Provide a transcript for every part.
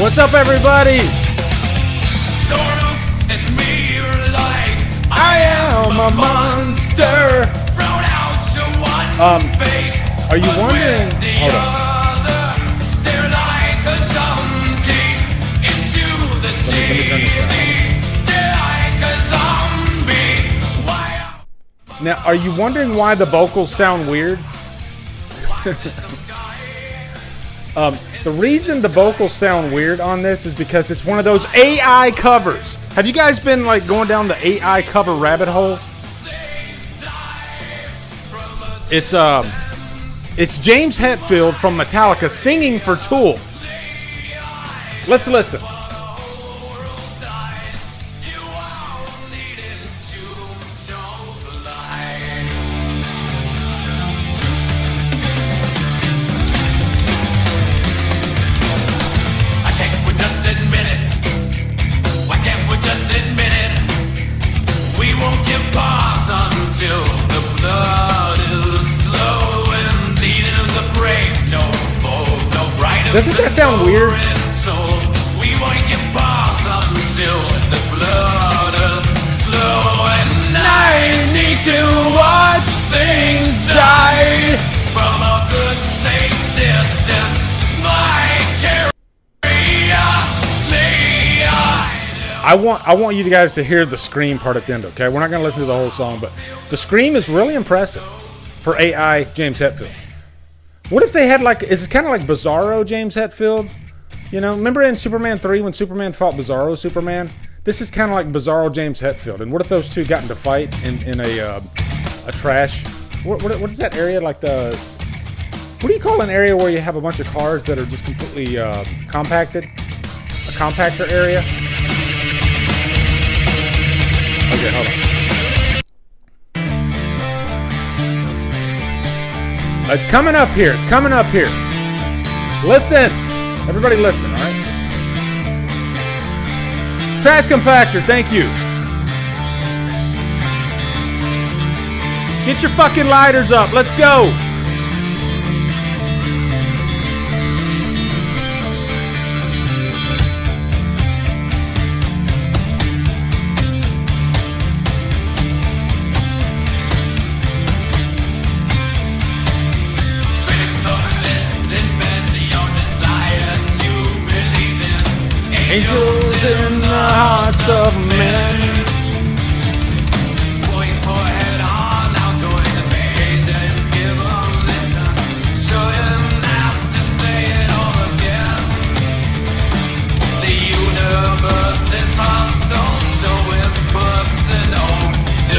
What's up, everybody? Don't look at me like I am a monster. Thrown out to one face. Are you wondering? Hold on. Stare like a zombie into the TV. Stare like a zombie. Why? Now, are you wondering why the vocals sound weird? The reason the vocals sound weird on this is because it's one of those AI covers. Have you guys been like going down the AI cover rabbit hole? It's James Hetfield from Metallica singing for Tool. Let's listen. Doesn't that sound weird? We won't get bars until the blood is flowing. I need to watch things die from a good safe distance. My I want you guys to hear the scream part at the end, okay? We're not going to listen to the whole song, but the scream is really impressive for AI James Hetfield. What if they had like, it's kind of like Bizarro James Hetfield? You know, remember in Superman 3 when Superman fought Bizarro Superman? This is kind of like Bizarro James Hetfield. And what if those two got into fight in a trash? What is that area like the... What do you call an area where you have a bunch of cars that are just completely compacted? A compactor area? Okay, hold on. It's coming up here. It's coming up here. Listen. Everybody listen, all right? Trash compactor, thank you. Get your fucking lighters up. Let's go. Angels in the hearts of men. Pull your forehead on out toward the base and give a listen. So you have to say it all again. The universe is hostile, so impersonal.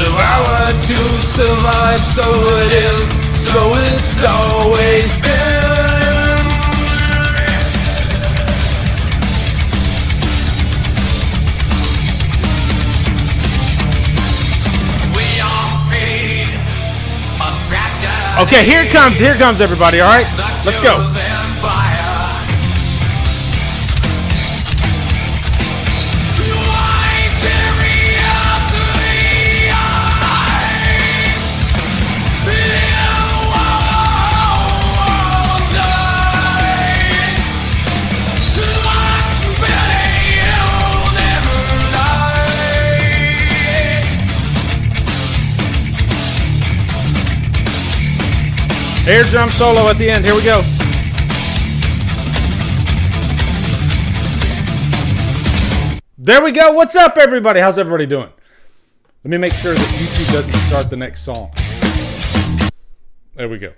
If I were to survive, so it is, so it's always been. Okay, here comes everybody, all right? Let's go. Air drum solo at the end. Here we go. There we go. What's up, everybody? How's everybody doing? Let me make sure that YouTube doesn't start the next song. There we go.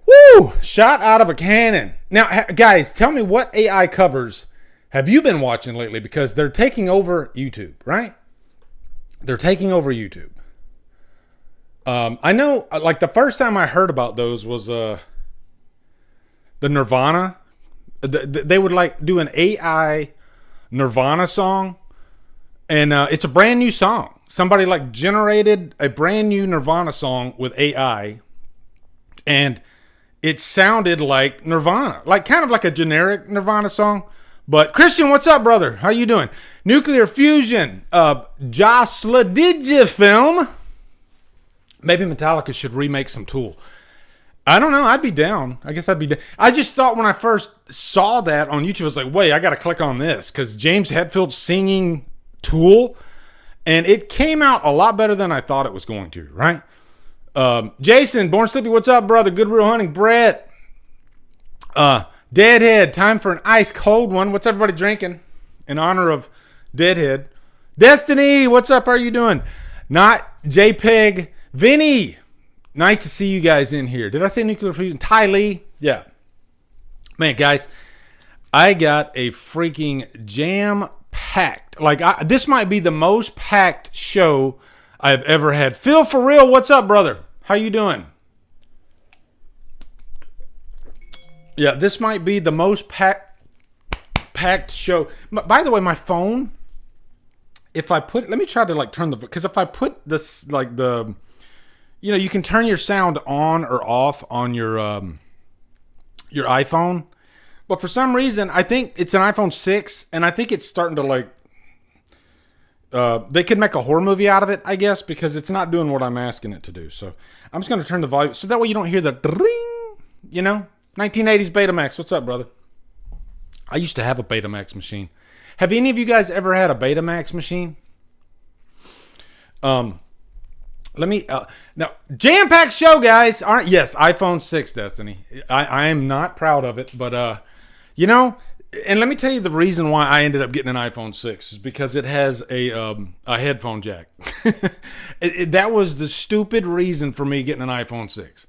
Woo! Shot out of a cannon. Now, guys, tell me what AI covers have you been watching lately? Because they're taking over YouTube, right? They're taking over YouTube. I know, like, the first time I heard about those was the Nirvana. They would, like, do an AI Nirvana song, and it's a brand new song. Somebody, like, generated a brand new Nirvana song with AI, and it sounded like Nirvana. Like, kind of like a generic Nirvana song. But, Christian, what's up, brother? How you doing? Nuclear Fusion. Josla, did you film? Maybe Metallica should remake some Tool. I don't know. I'd be down. I guess I'd be down. I just thought when I first saw that on YouTube, I was like, wait, I got to click on this because James Hetfield's singing Tool, and it came out a lot better than I thought it was going to, right? Jason, Born Sleepy, what's up, brother? Good Real Hunting. Brett. Deadhead, time for an ice cold one. What's everybody drinking in honor of Deadhead? Destiny, what's up? How are you doing? Not JPEG. Vinny. Nice to see you guys in here. Did I say nuclear fusion? Ty Lee? Yeah. Man, guys, I got a freaking jam-packed. This might be the most packed show I've ever had. Phil, for real, what's up, brother? How you doing? Yeah, this might be the most packed show. By the way, my phone, if I put, let me try to turn because if I put this, you can turn your sound on or off on your iPhone. But for some reason, I think it's an iPhone 6, and I think it's starting to they could make a horror movie out of it, I guess, because it's not doing what I'm asking it to do. So I'm just going to turn the volume, so that way you don't hear the ring, 1980s Betamax. What's up, brother? I used to have a Betamax machine. Have any of you guys ever had a Betamax machine? Let me now jam-packed show, guys. Yes, iPhone 6, Destiny. I am not proud of it, but and let me tell you the reason why I ended up getting an iPhone 6 is because it has a headphone jack. That was the stupid reason for me getting an iPhone 6.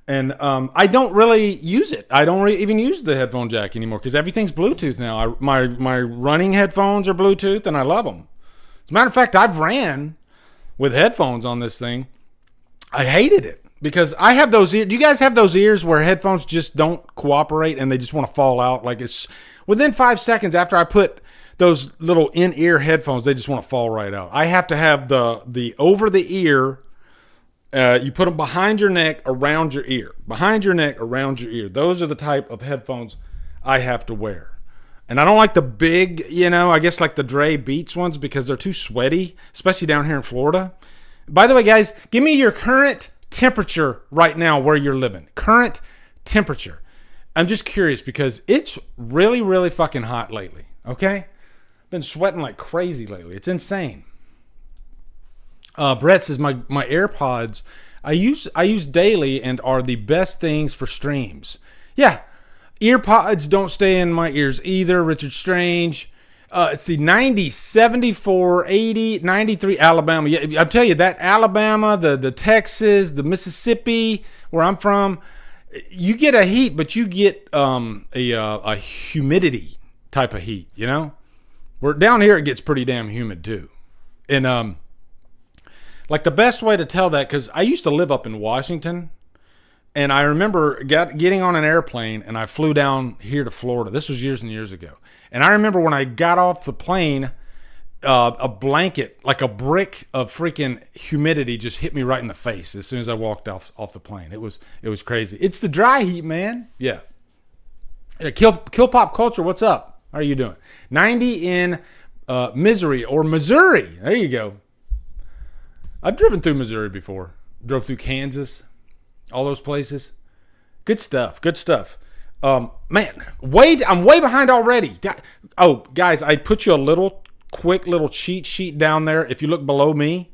And I don't really use it. I don't even use the headphone jack anymore because everything's Bluetooth now. My running headphones are Bluetooth, and I love them. As a matter of fact, I've ran with headphones on this thing. I hated it because I have those ears. Do you guys have those ears where headphones just don't cooperate and they just want to fall out? It's within 5 seconds after I put those little in-ear headphones, they just want to fall right out. I have to have the over the ear. You put them behind your neck, around your ear. Behind your neck, around your ear. Those are the type of headphones I have to wear. And I don't like the big, I guess the Dre Beats ones because they're too sweaty, especially down here in Florida. By the way, guys, give me your current temperature right now where you're living. Current temperature. I'm just curious because it's really, really fucking hot lately, okay? Been sweating like crazy lately. It's insane. Brett says, my AirPods I use daily and are the best things for streams. Yeah. Earpods don't stay in my ears either. Richard Strange. It's the 90, 74, 80, 93 Alabama. Yeah, I'll tell you, that Alabama, the Texas, the Mississippi, where I'm from, you get a heat, but you get a humidity type of heat, Where down here it gets pretty damn humid too. And the best way to tell that, because I used to live up in Washington, and I remember getting on an airplane, and I flew down here to Florida. This was years and years ago. And I remember when I got off the plane, a blanket, like a brick of freaking humidity, just hit me right in the face as soon as I walked off the plane. It was crazy. It's the dry heat, man. Yeah. Kill Pop Culture, what's up? How are you doing? 90 in Missouri. There you go. I've driven through Missouri before. Drove through Kansas. All those places. Good stuff. Man, I'm way behind already. Oh, guys, I put you a quick little cheat sheet down there. If you look below me,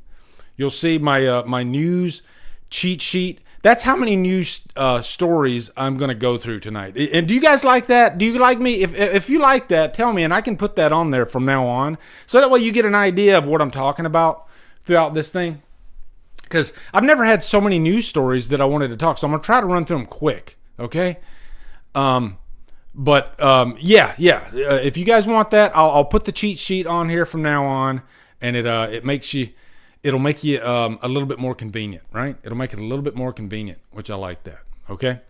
you'll see my news cheat sheet. That's how many news stories I'm going to go through tonight. And do you guys like that? Do you like me? If you like that, tell me, and I can put that on there from now on. So that way you get an idea of what I'm talking about throughout this thing. Because I've never had so many news stories that I wanted to talk. So I'm going to try to run through them quick. Okay? Yeah. If you guys want that, I'll put the cheat sheet on here from now on. And it'll make you a little bit more convenient, right? It'll make it a little bit more convenient, which I like that. Okay?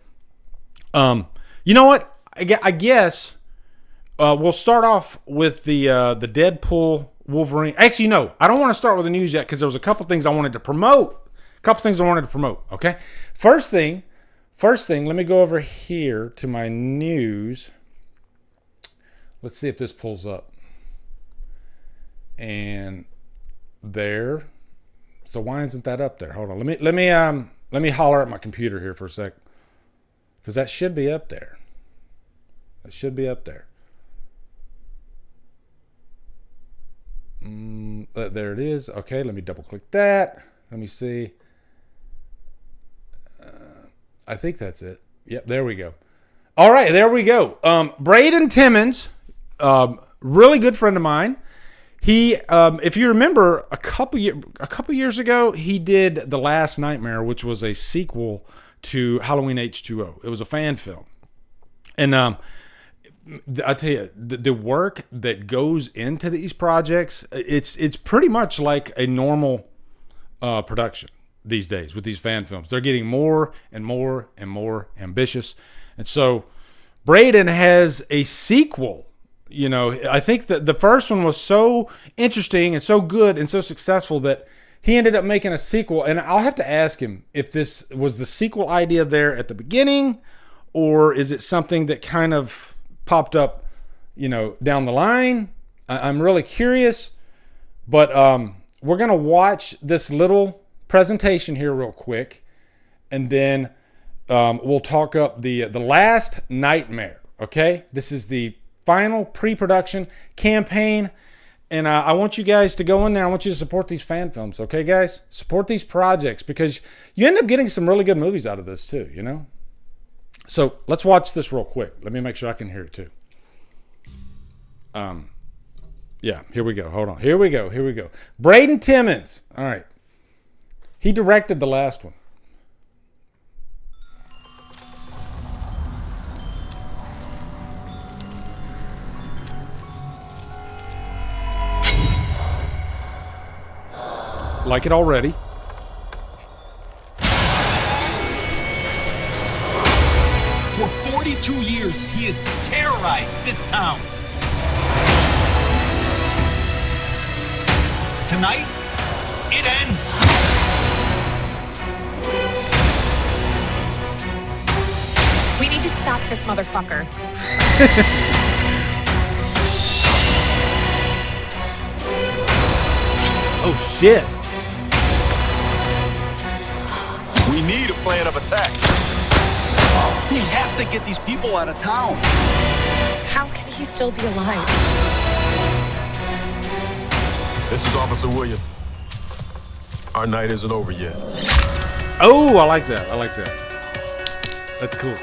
You know what? I guess we'll start off with the Deadpool Wolverine. Actually, no, I don't want to start with the news yet because there was a couple things I wanted to promote. Okay? First thing, let me go over here to my news. Let's see if this pulls up. And there. So why isn't that up there? Hold on. Let me holler at my computer here for a sec. because that should be up there. That should be up there. There it is. Okay, let me double click that. Let me see. I think that's it. Yep, there we go. All right, there we go. Braden Timmons, really good friend of mine. He, if you remember, a couple years ago, he did The Last Nightmare, which was a sequel to Halloween H2O. It was a fan film, and I tell you, the work that goes into these projects, it's pretty much like a normal production these days with these fan films. They're getting more and more and more ambitious. And so Braden has a sequel. You know, I think that the first one was so interesting and so good and so successful that he ended up making a sequel. And I'll have to ask him if this was the sequel idea there at the beginning, or is it something that kind of popped up, you know, down the line. I'm really curious. But we're going to watch this little presentation here real quick, and then we'll talk up the Last Nightmare. Okay, this is the final pre-production campaign, and I want you guys to go in there. I want you to support these fan films. Okay, guys, support these projects, because you end up getting some really good movies out of this too, you know. So let's watch this real quick. Let me make sure I can hear it too. Yeah, here we go. Hold on. Here we go. Braden Timmons. All right. He directed the last one. Like it already. For 42 years, he has terrorized this town. Tonight, it ends. We need to stop this motherfucker. Oh, shit. We need a plan of attack. We have to get these people out of town. How can he still be alive? This is Officer Williams. Our night isn't over yet. Oh, I like that. That's cool.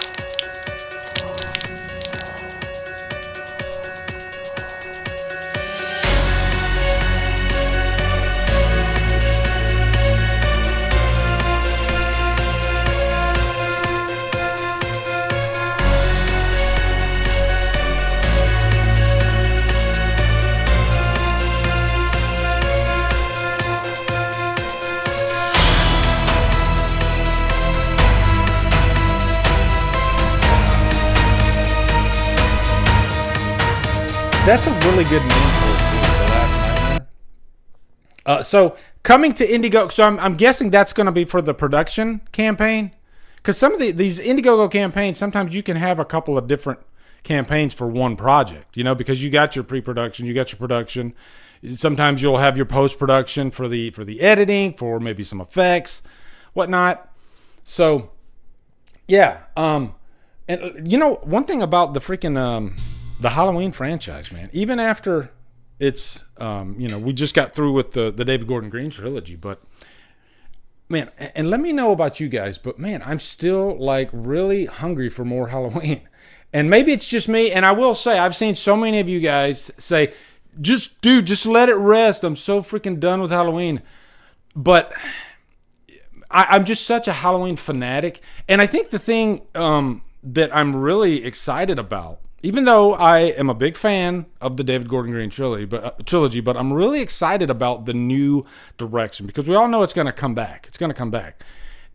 That's a really good name for it, too, The Last Nightmare. So coming to Indiegogo, so I'm guessing that's going to be for the production campaign, because some of these Indiegogo campaigns, sometimes you can have a couple of different campaigns for one project, you know, because you got your pre-production, you got your production. Sometimes you'll have your post-production for the editing, for maybe some effects, whatnot. So yeah, and you know, one thing about the freaking the Halloween franchise, man, even after it's, you know, we just got through with the David Gordon Green trilogy, but man, and let me know about you guys, but man, I'm still like really hungry for more Halloween. And maybe it's just me. And I will say, I've seen so many of you guys say, just let it rest. I'm so freaking done with Halloween. But I'm just such a Halloween fanatic. And I think the thing that I'm really excited about, even though I am a big fan of the David Gordon Green trilogy, but I'm really excited about the new direction, because we all know it's going to come back. It's going to come back.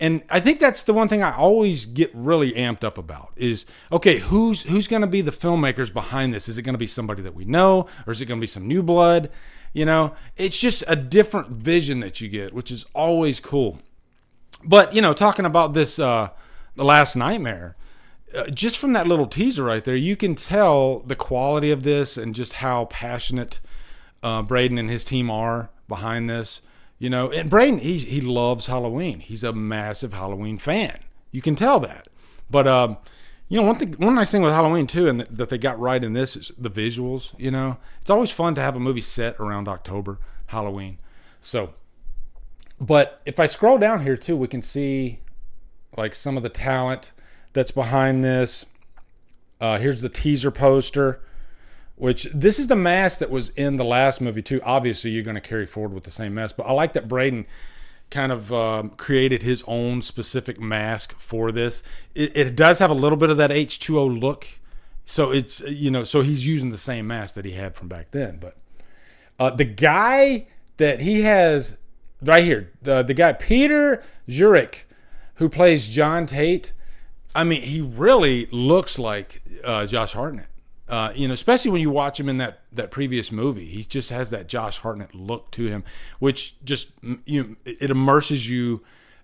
And I think that's the one thing I always get really amped up about is, okay, who's going to be the filmmakers behind this? Is it going to be somebody that we know, or is it going to be some new blood? You know, it's just a different vision that you get, which is always cool. But, you know, talking about this, The Last Nightmare, just from that little teaser right there, you can tell the quality of this and just how passionate Braden and his team are behind this. You know, and Braden, he loves Halloween. He's a massive Halloween fan. You can tell that. But one nice thing with Halloween too, and that they got right in this is the visuals. It's always fun to have a movie set around October, Halloween. So, but if I scroll down here too, we can see like some of the talent that's behind this. Here's the teaser poster, which this is the mask that was in the last movie too. Obviously, you're going to carry forward with the same mask, but I like that Braden kind of created his own specific mask for this. It does have a little bit of that H2O look, so it's so he's using the same mask that he had from back then. But the guy that he has right here, the guy Peter Jurek, who plays John Tate, I mean, he really looks like Josh Hartnett. Especially when you watch him in that previous movie, he just has that Josh Hartnett look to him, which just it immerses you,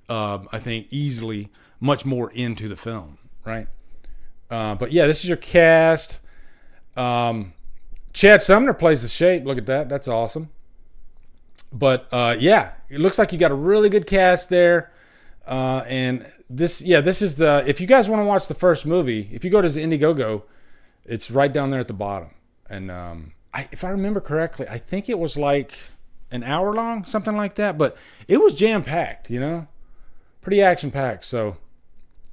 I think, easily much more into the film, right? But yeah, this is your cast. Chad Sumner plays the Shape. Look at that, that's awesome. But yeah, it looks like you got a really good cast there. And this is the, if you guys want to watch the first movie, if you go to the Indiegogo, it's right down there at the bottom. And if I remember correctly, I think it was like an hour long, something like that. But it was jam-packed, pretty action-packed. So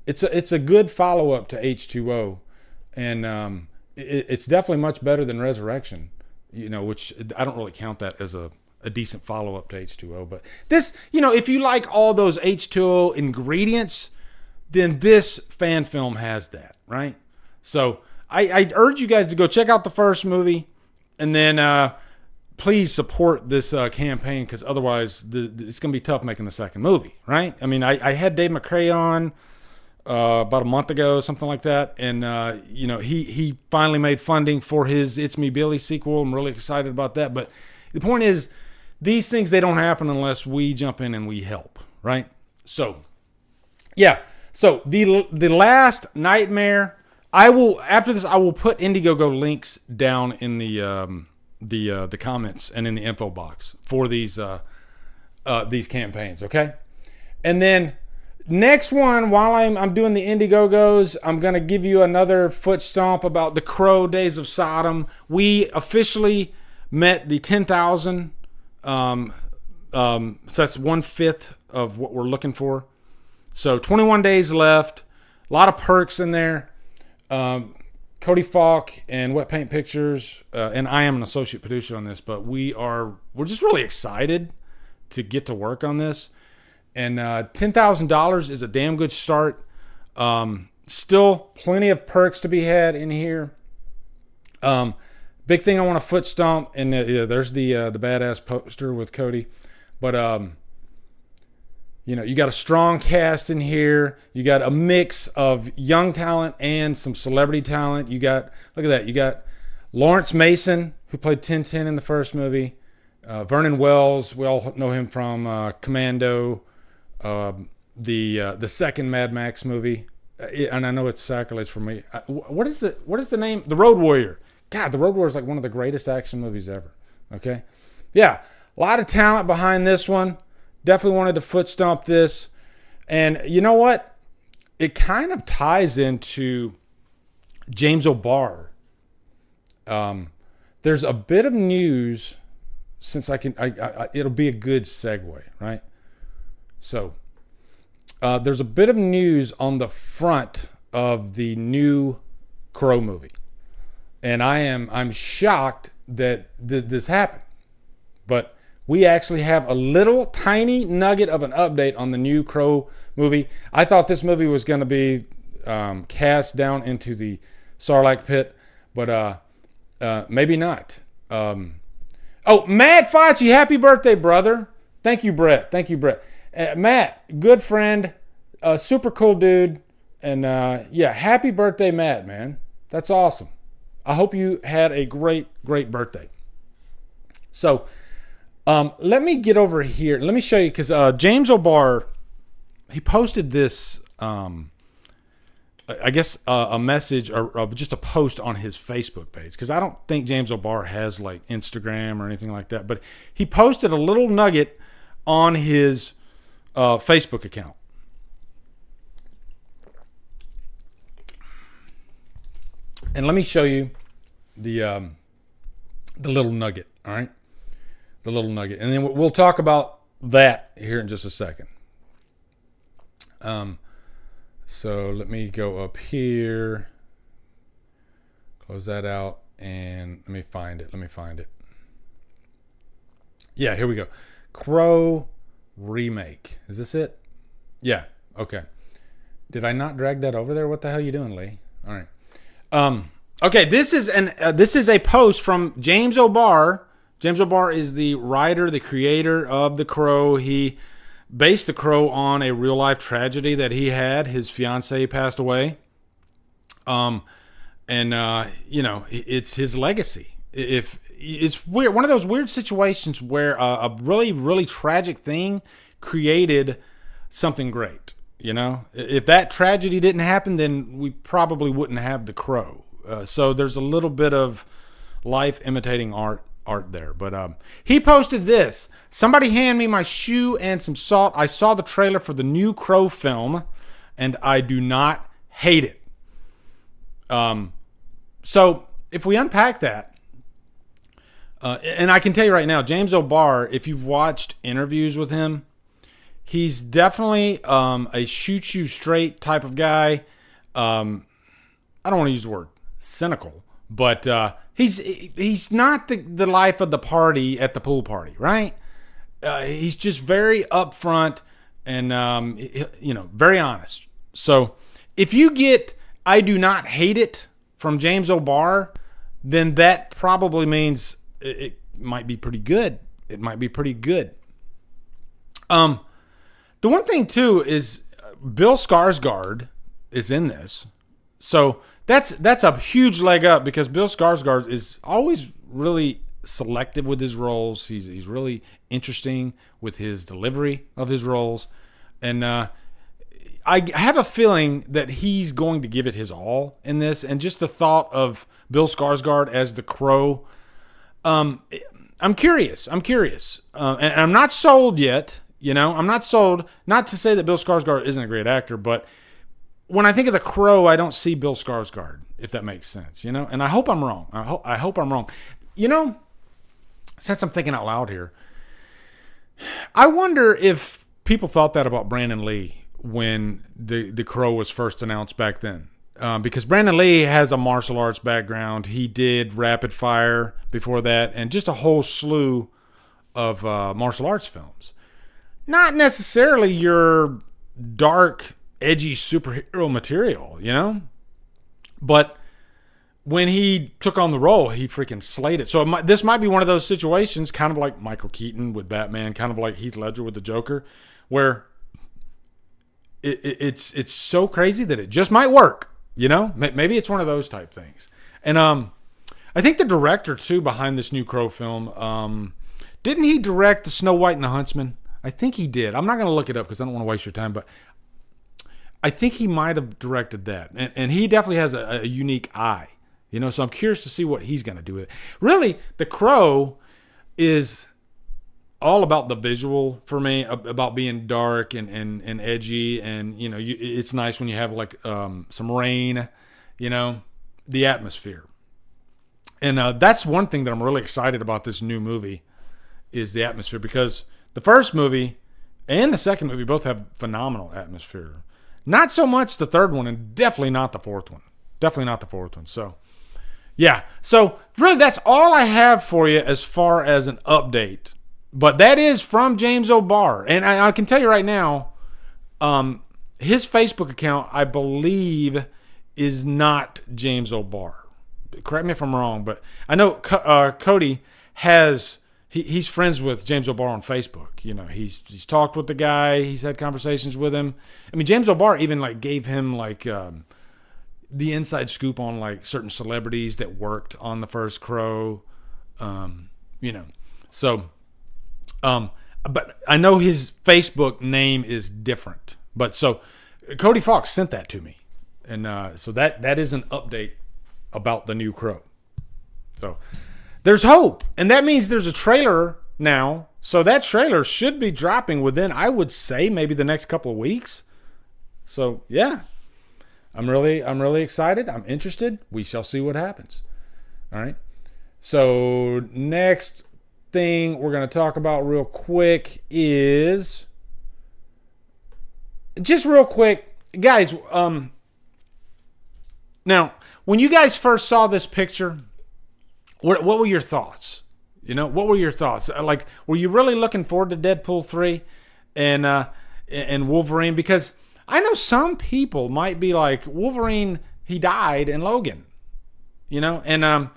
it's a good follow-up to H2O. And it's definitely much better than Resurrection, which I don't really count that as a decent follow-up to H2O. But this, if you like all those H2O ingredients, then this fan film has that, right? So I urge you guys to go check out the first movie, and then please support this campaign, because otherwise it's going to be tough making the second movie, right? I mean, I had Dave McCoy on about a month ago, something like that, and he finally made funding for his It's Me Billy sequel. I'm really excited about that. But the point is, these things, they don't happen unless we jump in and we help, right? So, yeah. So the last Nightmare, after this I will put Indiegogo links down in the comments and in the info box for these campaigns, okay? And then next one, while I'm doing the Indiegogos, I'm gonna give you another foot stomp about the Crow Days of Sodom. We officially met the 10,000. So that's 1/5 of what we're looking for. So 21 days left. A lot of perks in there. Cody Falk and Wet Paint Pictures, and I am an associate producer on this, but we're just really excited to get to work on this. And $10,000 is a damn good start. Still plenty of perks to be had in here. Big thing I want to foot stomp, and there's the badass poster with Cody. But you got a strong cast in here. You got a mix of young talent and some celebrity talent. Look at that. You got Lawrence Mason, who played Tintin in the first movie. Vernon Wells, we all know him from Commando, the second Mad Max movie. And I know it's sacrilege for me. What is the name? The Road Warrior. God, The Road Warrior is like one of the greatest action movies ever. Okay? Yeah, a lot of talent behind this one. Definitely wanted to foot stomp this. And you know what? It kind of ties into James O'Barr. There's a bit of news, since it'll be a good segue, right? So, there's a bit of news on the front of the new Crow movie. And I'm shocked that this happened. But we actually have a little tiny nugget of an update on the new Crow movie. I thought this movie was going to be cast down into the Sarlacc pit, but maybe not. Matt Facci, happy birthday, brother. Thank you, Brett. Matt, good friend, super cool dude. And happy birthday, Matt, man. That's awesome. I hope you had a great, great birthday. So, let me get over here. Let me show you, because James O'Barr, he posted this, I guess, a message or just a post on his Facebook page, because I don't think James O'Barr has like Instagram or anything like that. But he posted a little nugget on his Facebook account. And let me show you the little nugget. All right, the little nugget, and then we'll talk about that here in just a second. So let me go up here, close that out, and let me find it. Yeah, here we go. Crow remake. Is this it? Yeah. Okay. Did I not drag that over there? What the hell are you doing, Lee? All right. Okay. This is a post from James O'Barr. James O'Barr is the writer, the creator of The Crow. He based The Crow on a real life tragedy that he had. His fiance passed away. It's his legacy. If it's weird, one of those weird situations where a really, really tragic thing created something great. You know, if that tragedy didn't happen, then we probably wouldn't have The Crow. So there's a little bit of life imitating art there. But he posted this. Somebody hand me my shoe and some salt. I saw the trailer for the new Crow film, and I do not hate it. So if we unpack that, and I can tell you right now, James O'Barr, if you've watched interviews with him, he's definitely a shoot you straight type of guy. I don't want to use the word cynical, but he's not the life of the party at the pool party, right? He's just very upfront and very honest. So if you get I do not hate it from James O'Barr, then that probably means it might be pretty good. It might be pretty good. The one thing too is Bill Skarsgård is in this, so that's a huge leg up because Bill Skarsgård is always really selective with his roles. He's really interesting with his delivery of his roles, and I have a feeling that he's going to give it his all in this. And just the thought of Bill Skarsgård as the Crow, I'm curious. And I'm not sold yet. You know, I'm not sold. Not to say that Bill Skarsgård isn't a great actor, but when I think of the Crow, I don't see Bill Skarsgård, if that makes sense. You know, and I hope I'm wrong. I hope I'm wrong. You know, since I'm thinking out loud here, I wonder if people thought that about Brandon Lee when the Crow was first announced back then. Because Brandon Lee has a martial arts background. He did Rapid Fire before that, and just a whole slew of martial arts films. Not necessarily your dark, edgy superhero material, you know? But when he took on the role, he freaking slayed it. So this might be one of those situations, kind of like Michael Keaton with Batman, kind of like Heath Ledger with the Joker, where it's so crazy that it just might work, you know? Maybe it's one of those type things. And I think the director, too, behind this new Crow film, didn't he direct The Snow White and the Huntsman? I think he did. I'm not going to look it up because I don't want to waste your time, but I think he might have directed that. And he definitely has a unique eye, you know, so I'm curious to see what he's going to do with it. Really, The Crow is all about the visual for me, about being dark and edgy. And, you know, it's nice when you have like some rain, you know, the atmosphere. And that's one thing that I'm really excited about this new movie is the atmosphere, because the first movie and the second movie both have phenomenal atmosphere. Not so much the third one, and definitely not the fourth one. So, yeah. So, really, that's all I have for you as far as an update. But that is from James O'Barr. And I can tell you right now, his Facebook account, I believe, is not James O'Barr. Correct me if I'm wrong, but I know Cody has... He's friends with James O'Barr on Facebook. You know, he's talked with the guy. He's had conversations with him. I mean, James O'Barr even like gave him like the inside scoop on like certain celebrities that worked on the first Crow. You know, so but I know his Facebook name is different. But so Cody Fox sent that to me, and so that is an update about the new Crow. So. There's hope, and that means there's a trailer now. So that trailer should be dropping within, I would say, maybe the next couple of weeks. So, yeah. I'm really excited. I'm interested. We shall see what happens. All right. So next thing we're going to talk about real quick is just real quick, guys. Now, when you guys first saw this picture, what were your thoughts? What were your thoughts? Like, were you really looking forward to Deadpool 3 and Wolverine? Because I know some people might be like, Wolverine, he died in Logan, and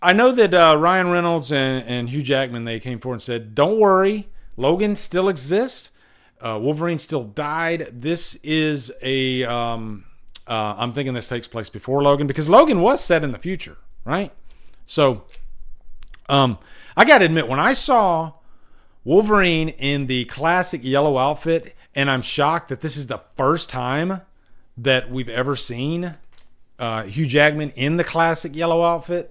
I know that Ryan Reynolds and Hugh Jackman, they came forward and said, don't worry, Logan still exists. Wolverine still died. This is I'm thinking this takes place before Logan, because Logan was set in the future, right? So, I got to admit, when I saw Wolverine in the classic yellow outfit, and I'm shocked that this is the first time that we've ever seen Hugh Jackman in the classic yellow outfit,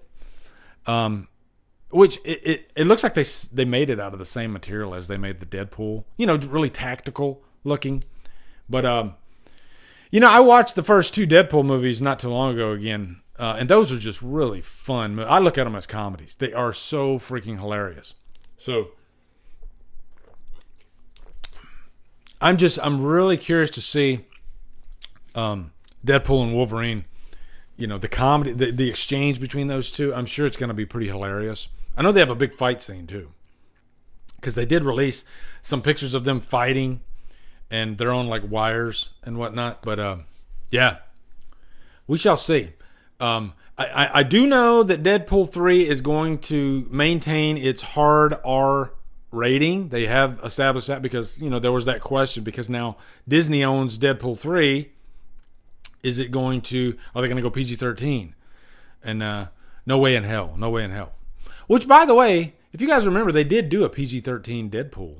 which it looks like they made it out of the same material as they made the Deadpool, really tactical looking. But, I watched the first 2 Deadpool movies not too long ago again, and those are just really fun. I look at them as comedies. They are so freaking hilarious. So I'm really curious to see Deadpool and Wolverine, the comedy, the exchange between those two. I'm sure it's going to be pretty hilarious. I know they have a big fight scene too, because they did release some pictures of them fighting, and they're on like wires and whatnot. But yeah, we shall see. I do know that Deadpool 3 is going to maintain its hard R rating. They have established that because, there was that question, because now Disney owns Deadpool 3. Are they going to go PG-13? And no way in hell. No way in hell. Which, by the way, if you guys remember, they did do a PG-13 Deadpool.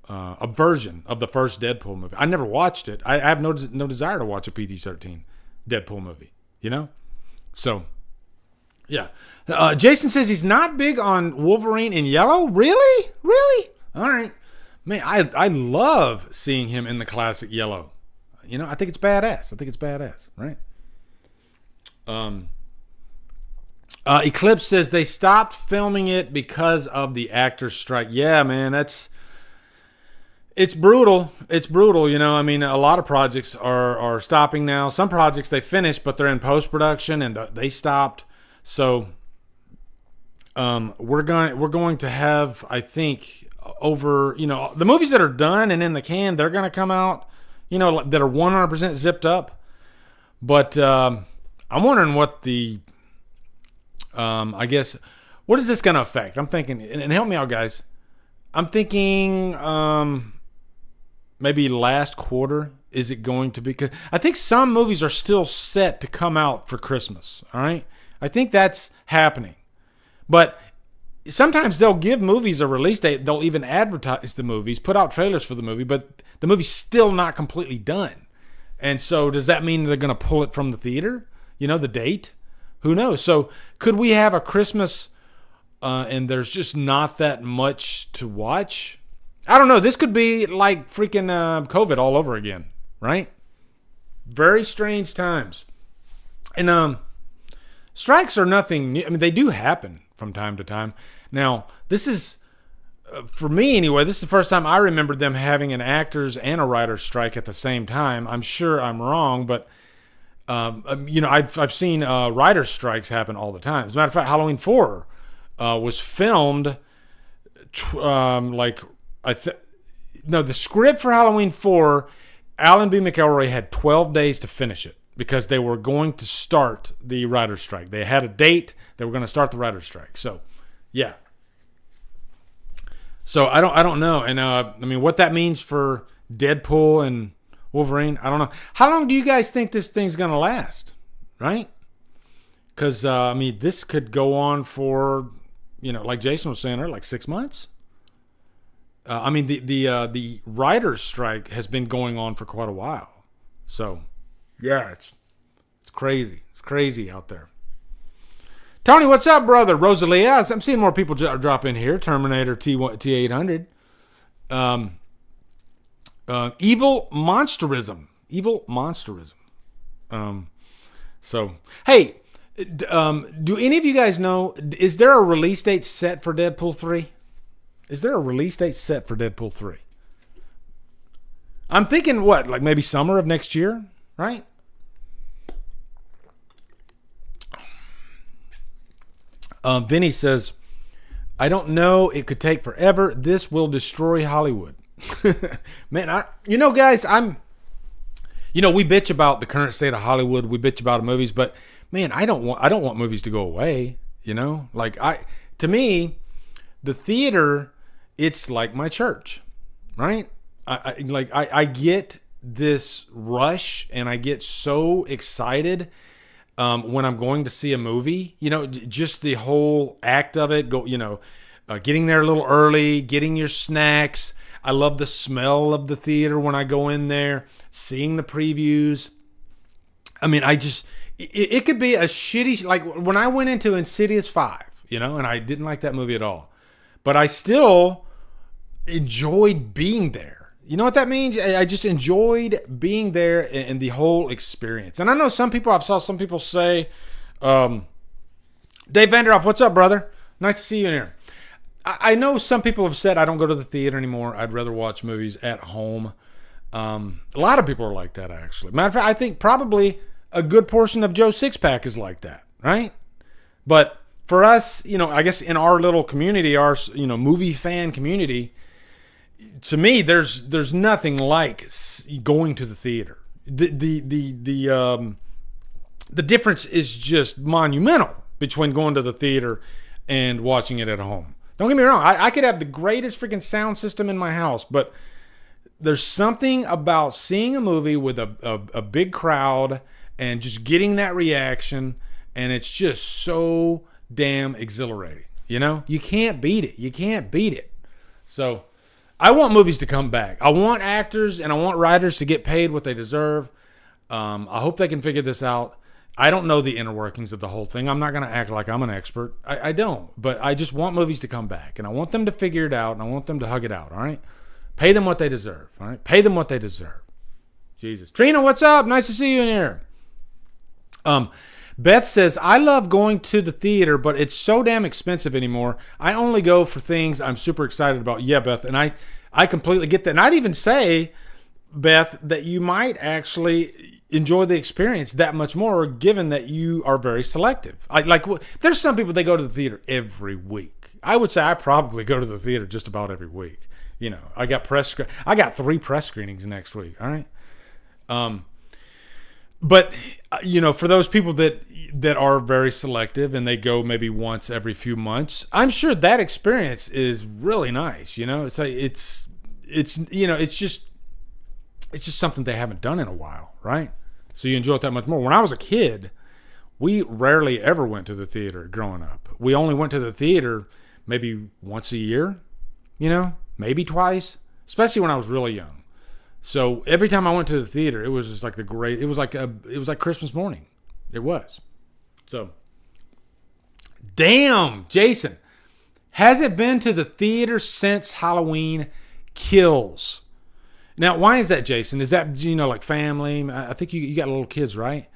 A version of the first Deadpool movie. I never watched it. I have no desire to watch a PG-13 Deadpool movie. So, yeah. Jason says he's not big on Wolverine in yellow. Really? All right. Man, I love seeing him in the classic yellow. I think it's badass. Right? Eclipse says they stopped filming it because of the actors' strike. Yeah, man, it's brutal. It's brutal. A lot of projects are stopping now. Some projects they finished, but they're in post-production and they stopped. So we're going to have, I think, over, the movies that are done and in the can, they're going to come out, that are 100% zipped up. But I'm wondering what I guess, what is this going to affect? I'm thinking, and help me out, guys. I'm thinking maybe last quarter. Is it going to be? I think some movies are still set to come out for Christmas. All right. I think that's happening. But sometimes they'll give movies a release date. They'll even advertise the movies, put out trailers for the movie, but the movie's still not completely done. And so does that mean they're going to pull it from the theater? The date? Who knows? So could we have a Christmas and there's just not that much to watch? I don't know. This could be like freaking COVID all over again, right? Very strange times. And strikes are nothing new. They do happen from time to time. Now, this is, for me anyway, this is the first time I remember them having an actors and a writer's strike at the same time. I'm sure I'm wrong, but I've seen writer's strikes happen all the time. As a matter of fact, Halloween 4 was filmed the script for Halloween 4, Alan B. McElroy had 12 days to finish it because they were going to start the writer's strike. They had a date. They were going to start the writer's strike. So, yeah. So I don't know. And what that means for Deadpool and Wolverine, I don't know. How long do you guys think this thing's going to last? Right? Because, this could go on for, like Jason was saying earlier, like 6 months. The writer's strike has been going on for quite a while. So, yeah, it's crazy. It's crazy out there. Tony, what's up, brother? Rosalia, I'm seeing more people drop in here. Terminator T800. Evil Monsterism. So, hey, do any of you guys know, is there a release date set for Deadpool 3? Is there a release date set for Deadpool 3? I'm thinking what, like maybe summer of next year, right? Vinny says, I don't know. It could take forever. This will destroy Hollywood. Man, guys, we bitch about the current state of Hollywood. We bitch about movies, but man, I don't want movies to go away. To me, the theater, it's like my church, right? I get this rush and I get so excited when I'm going to see a movie, just the whole act of it, getting there a little early, getting your snacks. I love the smell of the theater when I go in there, seeing the previews. I mean, it could be a shitty, like when I went into Insidious 5, and I didn't like that movie at all, but I still enjoyed being there. You know what that means? I just enjoyed being there and the whole experience. And I know I've saw some people say, Dave Vanderhoff, what's up, brother? Nice to see you in here. I know some people have said I don't go to the theater anymore. I'd rather watch movies at home. A lot of people are like that, actually. Matter of fact, I think probably a good portion of Joe Sixpack is like that, right? But for us, I guess in our little community, our movie fan community, to me, there's nothing like going to the theater. The difference is just monumental between going to the theater and watching it at home. Don't get me wrong. I could have the greatest freaking sound system in my house, but there's something about seeing a movie with a big crowd and just getting that reaction, and it's just so damn exhilarating. You can't beat it. You can't beat it. So I want movies to come back. I want actors and I want writers to get paid what they deserve. I hope they can figure this out. I don't know the inner workings of the whole thing. I'm not going to act like I'm an expert. I don't. But I just want movies to come back. And I want them to figure it out. And I want them to hug it out. All right? Pay them what they deserve. All right? Pay them what they deserve. Jesus. Trina, what's up? Nice to see you in here. Beth says, I love going to the theater, but it's so damn expensive anymore. I only go for things I'm super excited about. Yeah, Beth, and I completely get that. And I'd even say, Beth, that you might actually enjoy the experience that much more, given that you are very selective. There's some people, they go to the theater every week. I would say I probably go to the theater just about every week. I got 3 press screenings next week. All right. But, for those people that are very selective and they go maybe once every few months, I'm sure that experience is really nice. It's just something they haven't done in a while, right? So you enjoy it that much more. When I was a kid, we rarely ever went to the theater growing up. We only went to the theater maybe once a year, maybe twice, especially when I was really young. So every time I went to the theater, it was just like it was like Christmas morning. It was. So, damn, Jason, hasn't been to the theater since Halloween Kills. Now, why is that, Jason? Is that, like family? I think you got little kids, right?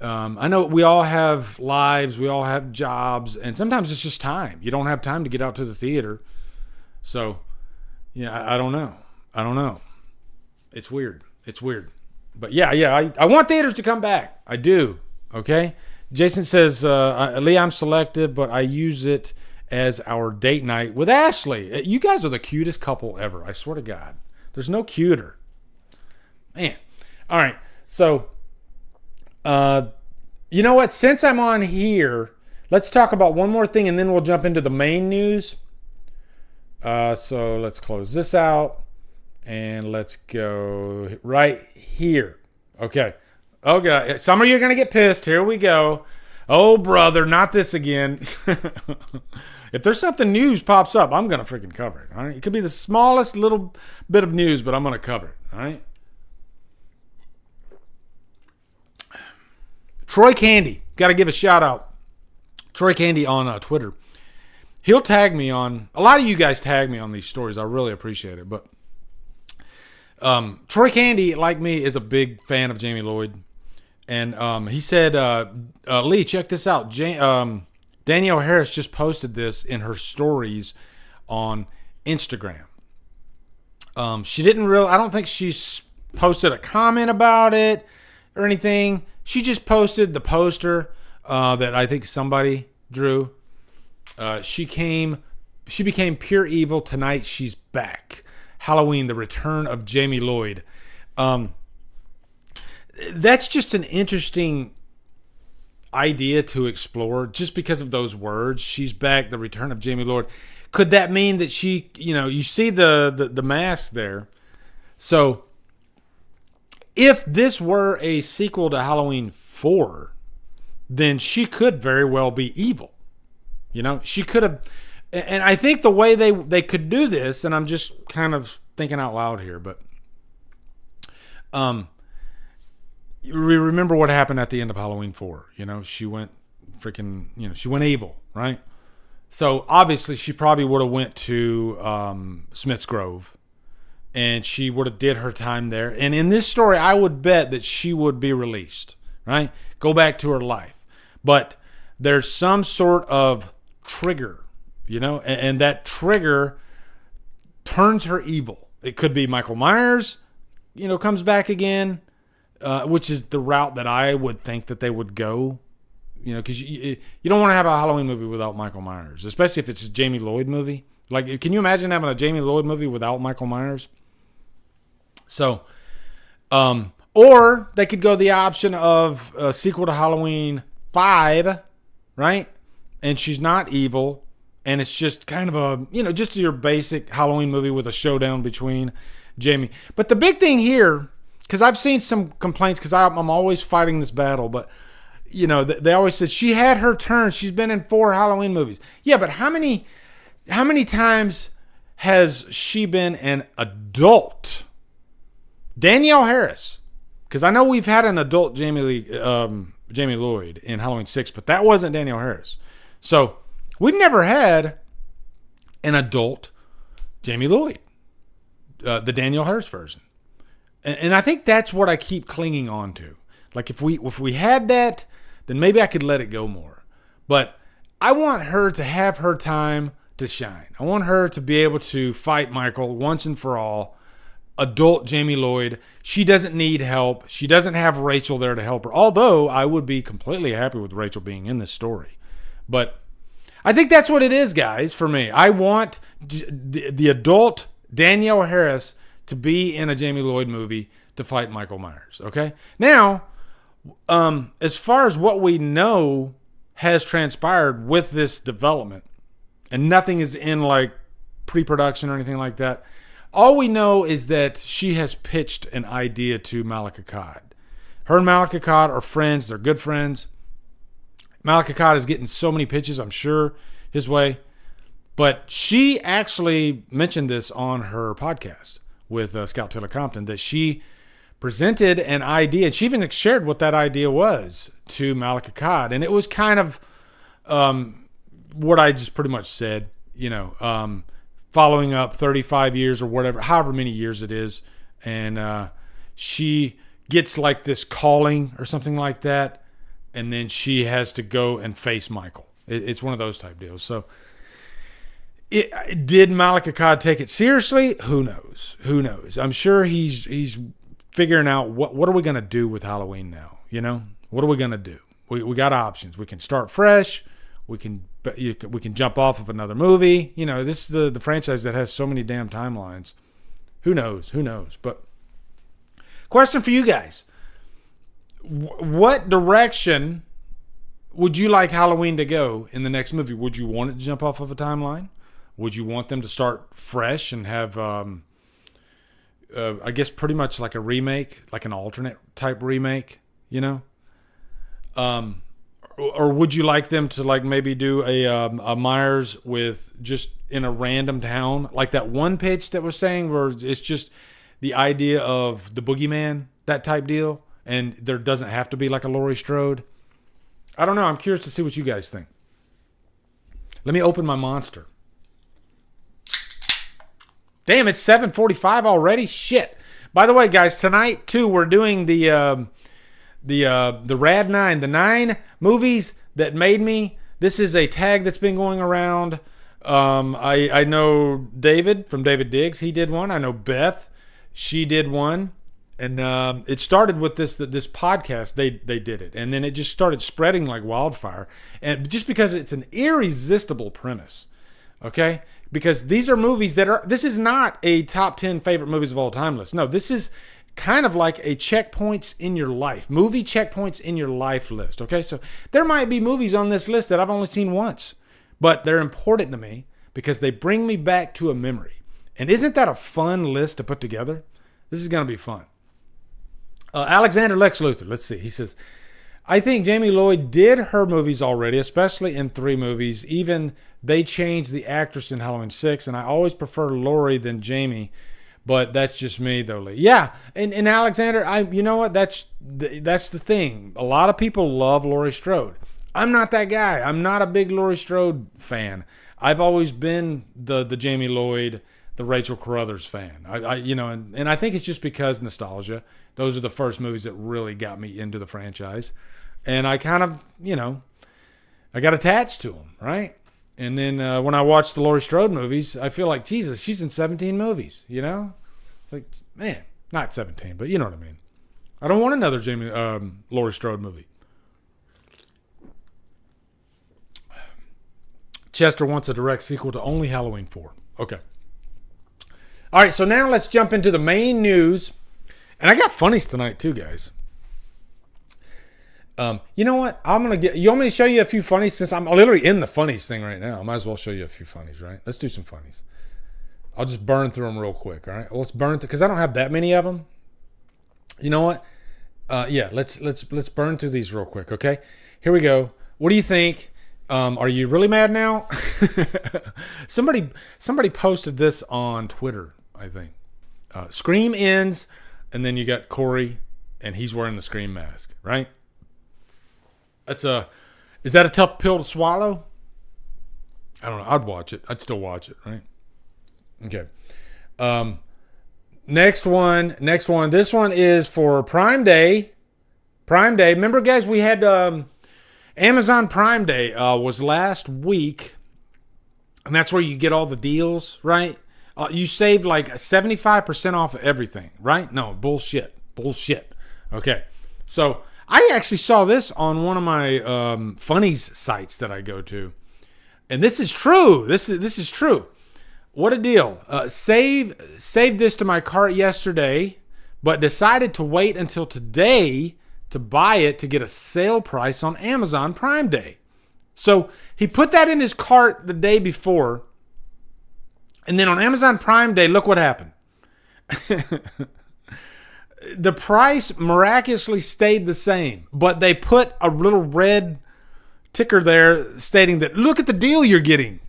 I know we all have lives, we all have jobs, and sometimes it's just time. You don't have time to get out to the theater. So, I don't know. It's weird. But yeah, I want theaters to come back. I do. Okay? Jason says, Lee, I'm selective, but I use it as our date night with Ashley. You guys are the cutest couple ever. I swear to God. There's no cuter. Man. All right. So, you know what? Since I'm on here, let's talk about one more thing and then we'll jump into the main news. So let's close this out and let's go right here. Okay. Some of you are going to get pissed. Here we go. Oh, brother, not this again. If there's something news pops up, I'm going to freaking cover it. All right. It could be the smallest little bit of news, but I'm going to cover it. All right. Troy Candy. Got to give a shout out. Troy Candy on Twitter. He'll tag me on, a lot of you guys tag me on these stories. I really appreciate it. But Troy Candy, like me, is a big fan of Jamie Lloyd. And he said, Lee, check this out. Danielle Harris just posted this in her stories on Instagram. She didn't really, I don't think she's posted a comment about it or anything. She just posted the poster that I think somebody drew. She became pure evil. Tonight she's back. Halloween, the return of Jamie Lloyd. That's just an interesting idea to explore just because of those words. She's back, the return of Jamie Lloyd. Could that mean that she, you see the mask there. So if this were a sequel to Halloween 4, then she could very well be evil. She could have, and I think the way they could do this, and I'm just kind of thinking out loud here, but you remember what happened at the end of Halloween 4. She went she went evil, right? So obviously she probably would have went to Smith's Grove, and she would have did her time there. And in this story, I would bet that she would be released, right? Go back to her life. But there's some sort of trigger, and that trigger turns her evil. It could be Michael Myers, comes back again. Which is the route that I would think that they would go, because you don't want to have a Halloween movie without Michael Myers, especially if it's a Jamie Lloyd movie. Like, can you imagine having a Jamie Lloyd movie without Michael Myers? So, or they could go the option of a sequel to Halloween 5, right? And she's not evil, and it's just kind of a, just your basic Halloween movie with a showdown between Jamie. But the big thing here, because I've seen some complaints, because I'm always fighting this battle, but, they always said she had her turn. She's been in 4 Halloween movies. Yeah, but how many times has she been an adult? Danielle Harris, because I know we've had an adult Jamie Lloyd in Halloween 6, but that wasn't Danielle Harris. So we've never had an adult Jamie Lloyd, the Danielle Harris version. And I think that's what I keep clinging on to. Like, if we had that, then maybe I could let it go more. But I want her to have her time to shine. I want her to be able to fight Michael once and for all. Adult Jamie Lloyd. She doesn't need help. She doesn't have Rachel there to help her. Although I would be completely happy with Rachel being in this story. But I think that's what it is, guys, for me. I want the adult Danielle Harris to be in a Jamie Lloyd movie to fight Michael Myers, okay? Now, as far as what we know has transpired with this development, and nothing is in, like, pre-production or anything like that, all we know is that she has pitched an idea to Malek Akkad. Her and Malek Akkad are friends. They're good friends. Malek Akkad is getting so many pitches, I'm sure, his way. But she actually mentioned this on her podcast with Scout Taylor Compton, that she presented an idea. She even shared what that idea was to Malek Akkad. And it was kind of what I just pretty much said, following up 35 years or whatever, however many years it is. And she gets like this calling or something like that. And then she has to go and face Michael. It's one of those type deals. So did Malek Akkad take it seriously? Who knows? I'm sure he's figuring out what are we going to do with Halloween now? What are we going to do? We got options. We can start fresh. We can jump off of another movie. This is the franchise that has so many damn timelines. Who knows? But question for you guys. What direction would you like Halloween to go in the next movie? Would you want it to jump off of a timeline? Would you want them to start fresh and have, I guess, pretty much like a remake, like an alternate type remake, Or would you like them to like maybe do a Myers with just in a random town, like that one pitch that was saying where it's just the idea of the boogeyman, that type deal, and there doesn't have to be like a Laurie Strode? I don't know. I'm curious to see what you guys think. Let me open my monster. Damn, it's 7:45 already. Shit. By the way, guys, tonight too we're doing the the Rad 9, the 9 movies that made me. This is a tag that's been going around. I know David from David Diggs. He did one. I know Beth. She did one. And it started with this podcast. They did it. And then it just started spreading like wildfire. And just because it's an irresistible premise. Okay? Because these are movies this is not a top 10 favorite movies of all time list. No, this is kind of like a checkpoints in your life. Movie checkpoints in your life list. Okay? So there might be movies on this list that I've only seen once. But they're important to me because they bring me back to a memory. And isn't that a fun list to put together? This is going to be fun. Alexander Lex Luthor, let's see. He says, I think Jamie Lloyd did her movies already, especially in 3 movies. Even they changed the actress in Halloween 6, and I always prefer Laurie than Jamie. But that's just me, though, Lee. Yeah, and Alexander, you know what? That's the thing. A lot of people love Laurie Strode. I'm not that guy. I'm not a big Laurie Strode fan. I've always been the Jamie Lloyd, the Rachel Carruthers fan. And I think it's just because nostalgia. Those are the first movies that really got me into the franchise. And I kind of, I got attached to them, right? And then when I watched the Laurie Strode movies, I feel like, Jesus, she's in 17 movies, It's like, man, not 17, but you know what I mean. I don't want another Laurie Strode movie. Chester wants a direct sequel to only Halloween 4. Okay. All right, so now let's jump into the main news. And I got funnies tonight too, guys. You know what? You want me to show you a few funnies since I'm literally in the funnies thing right now? I might as well show you a few funnies, right? Let's do some funnies. I'll just burn through them real quick, all right? Well, let's burn through, because I don't have that many of them. You know what? Let's burn through these real quick, okay? Here we go. What do you think? Are you really mad now? Somebody posted this on Twitter, I think. Scream ends, and then you got Corey, and he's wearing the Scream mask, right? Is that a tough pill to swallow? I don't know. I'd watch it. I'd still watch it, right? Okay. Next one. This one is for Prime Day. Remember, guys, we had Amazon Prime Day was last week, and that's where you get all the deals, right? You saved like 75% off of everything, right? No, bullshit. Okay, so I actually saw this on one of my funnies sites that I go to, and this is true. This is true. What a deal! Saved this to my cart yesterday, but decided to wait until today to buy it to get a sale price on Amazon Prime Day. So he put that in his cart the day before, and then on Amazon Prime Day, look what happened. The price miraculously stayed the same, but they put a little red ticker there stating that, look at the deal you're getting.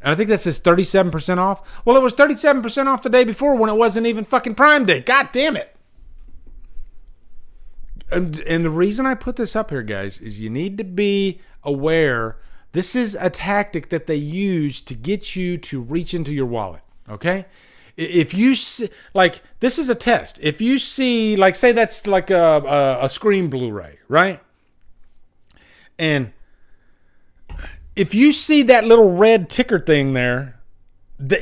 And I think that says 37% off. Well, it was 37% off the day before when it wasn't even fucking Prime Day. God damn it. And the reason I put this up here, guys, is you need to be aware this is a tactic that they use to get you to reach into your wallet, okay? If you see, like, this is a test. If you see, like, say that's like a Scream Blu-ray, right? And if you see that little red ticker thing there,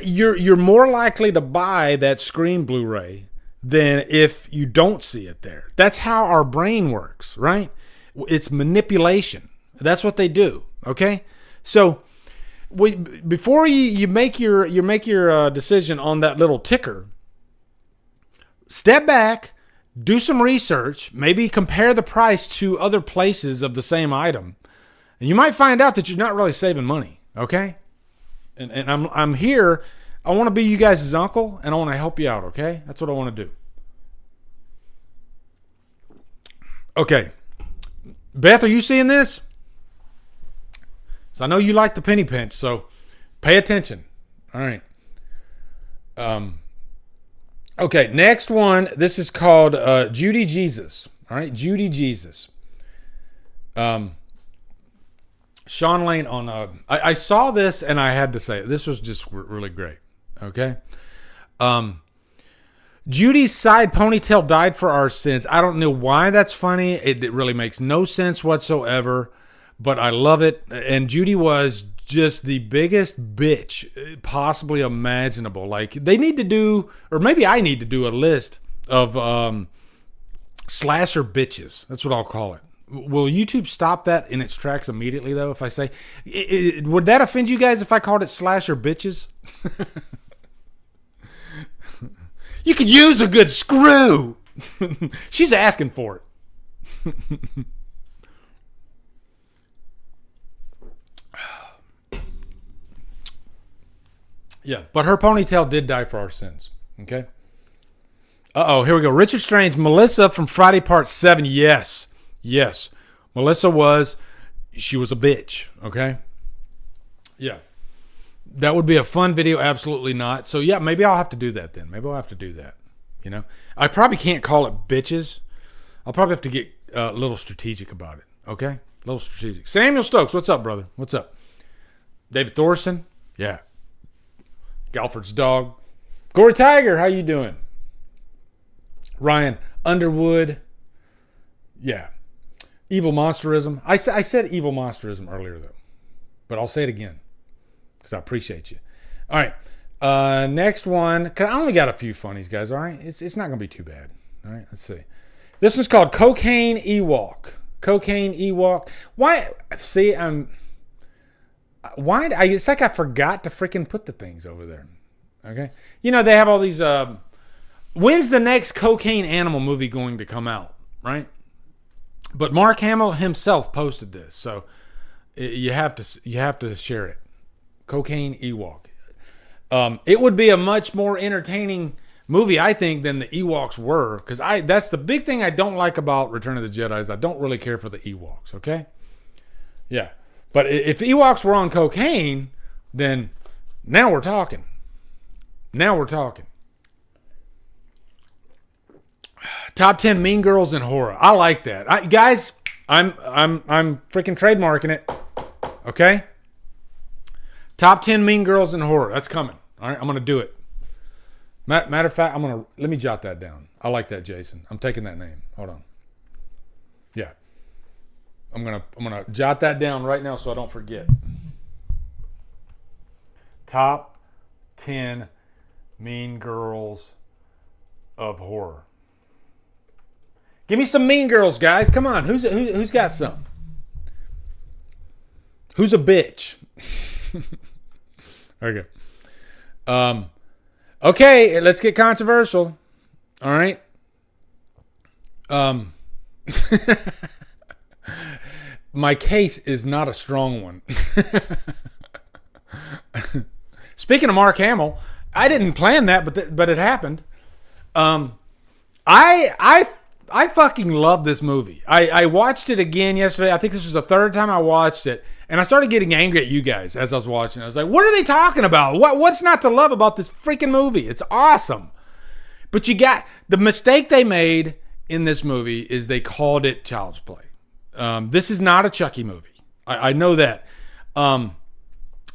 you're more likely to buy that Scream Blu-ray than if you don't see it there. That's how our brain works, right? It's manipulation. That's what they do, okay? So before you make your decision on that little ticker, step back, do some research, maybe compare the price to other places of the same item, and you might find out that you're not really saving money, okay? And I'm here. I want to be you guys' uncle, and I want to help you out, okay? That's what I want to do. Okay. Beth, are you seeing this? So I know you like the penny pinch, so pay attention. All right. Okay, next one. This is called Judy Jesus. All right, Judy Jesus. Sean Lane on... I saw this, and I had to say it. This was just really great. Okay. Judy's side ponytail dyed for our sins. I don't know why that's funny. It really makes no sense whatsoever, but I love it. And Judy was just the biggest bitch possibly imaginable. Like, they need to do, or maybe I need to do a list of slasher bitches. That's what I'll call it. Will YouTube stop that in its tracks immediately, though, if I say... would that offend you guys if I called it slasher bitches? You could use a good screw. She's asking for it. Yeah, but her ponytail did die for our sins. Okay? Uh-oh, here we go. Richard Strange, Melissa from Friday Part 7. Yes. Yes. Melissa she was a bitch. Okay? Yeah. That would be a fun video. Absolutely not. So, yeah, maybe I'll have to do that then. Maybe I'll have to do that. You know? I probably can't call it bitches. I'll probably have to get a little strategic about it. Okay? A little strategic. Samuel Stokes, what's up, brother? What's up? David Thorson? Yeah. Galford's dog. Corey Tiger, how you doing? Ryan Underwood. Yeah. Evil Monsterism. I said Evil Monsterism earlier, though. But I'll say it again. Because I appreciate you. All right. Next one. Cause I only got a few funnies, guys. All right. It's not going to be too bad. All right. Let's see. This one's called Cocaine Ewok. Cocaine Ewok. Why? See, it's like I forgot to freaking put the things over there. Okay. You know, they have all these, when's the next cocaine animal movie going to come out? Right. But Mark Hamill himself posted this. So you have to share it. Cocaine Ewok. It would be a much more entertaining movie, I think, than the Ewoks were. Because that's the big thing I don't like about Return of the Jedi is I don't really care for the Ewoks, okay? Yeah. But if Ewoks were on cocaine, then now we're talking. Now we're talking. Top 10 Mean Girls in Horror. I like that. Guys, I'm freaking trademarking it. Okay? Top 10 Mean Girls in Horror. That's coming. All right, I'm going to do it. Matter of fact, let me jot that down. I like that, Jason. I'm taking that name. Hold on. Yeah. I'm going to jot that down right now so I don't forget. Top 10 Mean Girls of Horror. Give me some Mean Girls, guys. Come on. Who's got some? Who's a bitch? Okay. Okay, let's get controversial. All right. My case is not a strong one. Speaking of Mark Hamill, I didn't plan that, but it happened. I fucking love this movie. I watched it again yesterday. I think this was the third time I watched it. And I started getting angry at you guys as I was watching. I was like, what are they talking about? What's not to love about this freaking movie? It's awesome. But the mistake they made in this movie is they called it Child's Play. This is not a Chucky movie. I know that.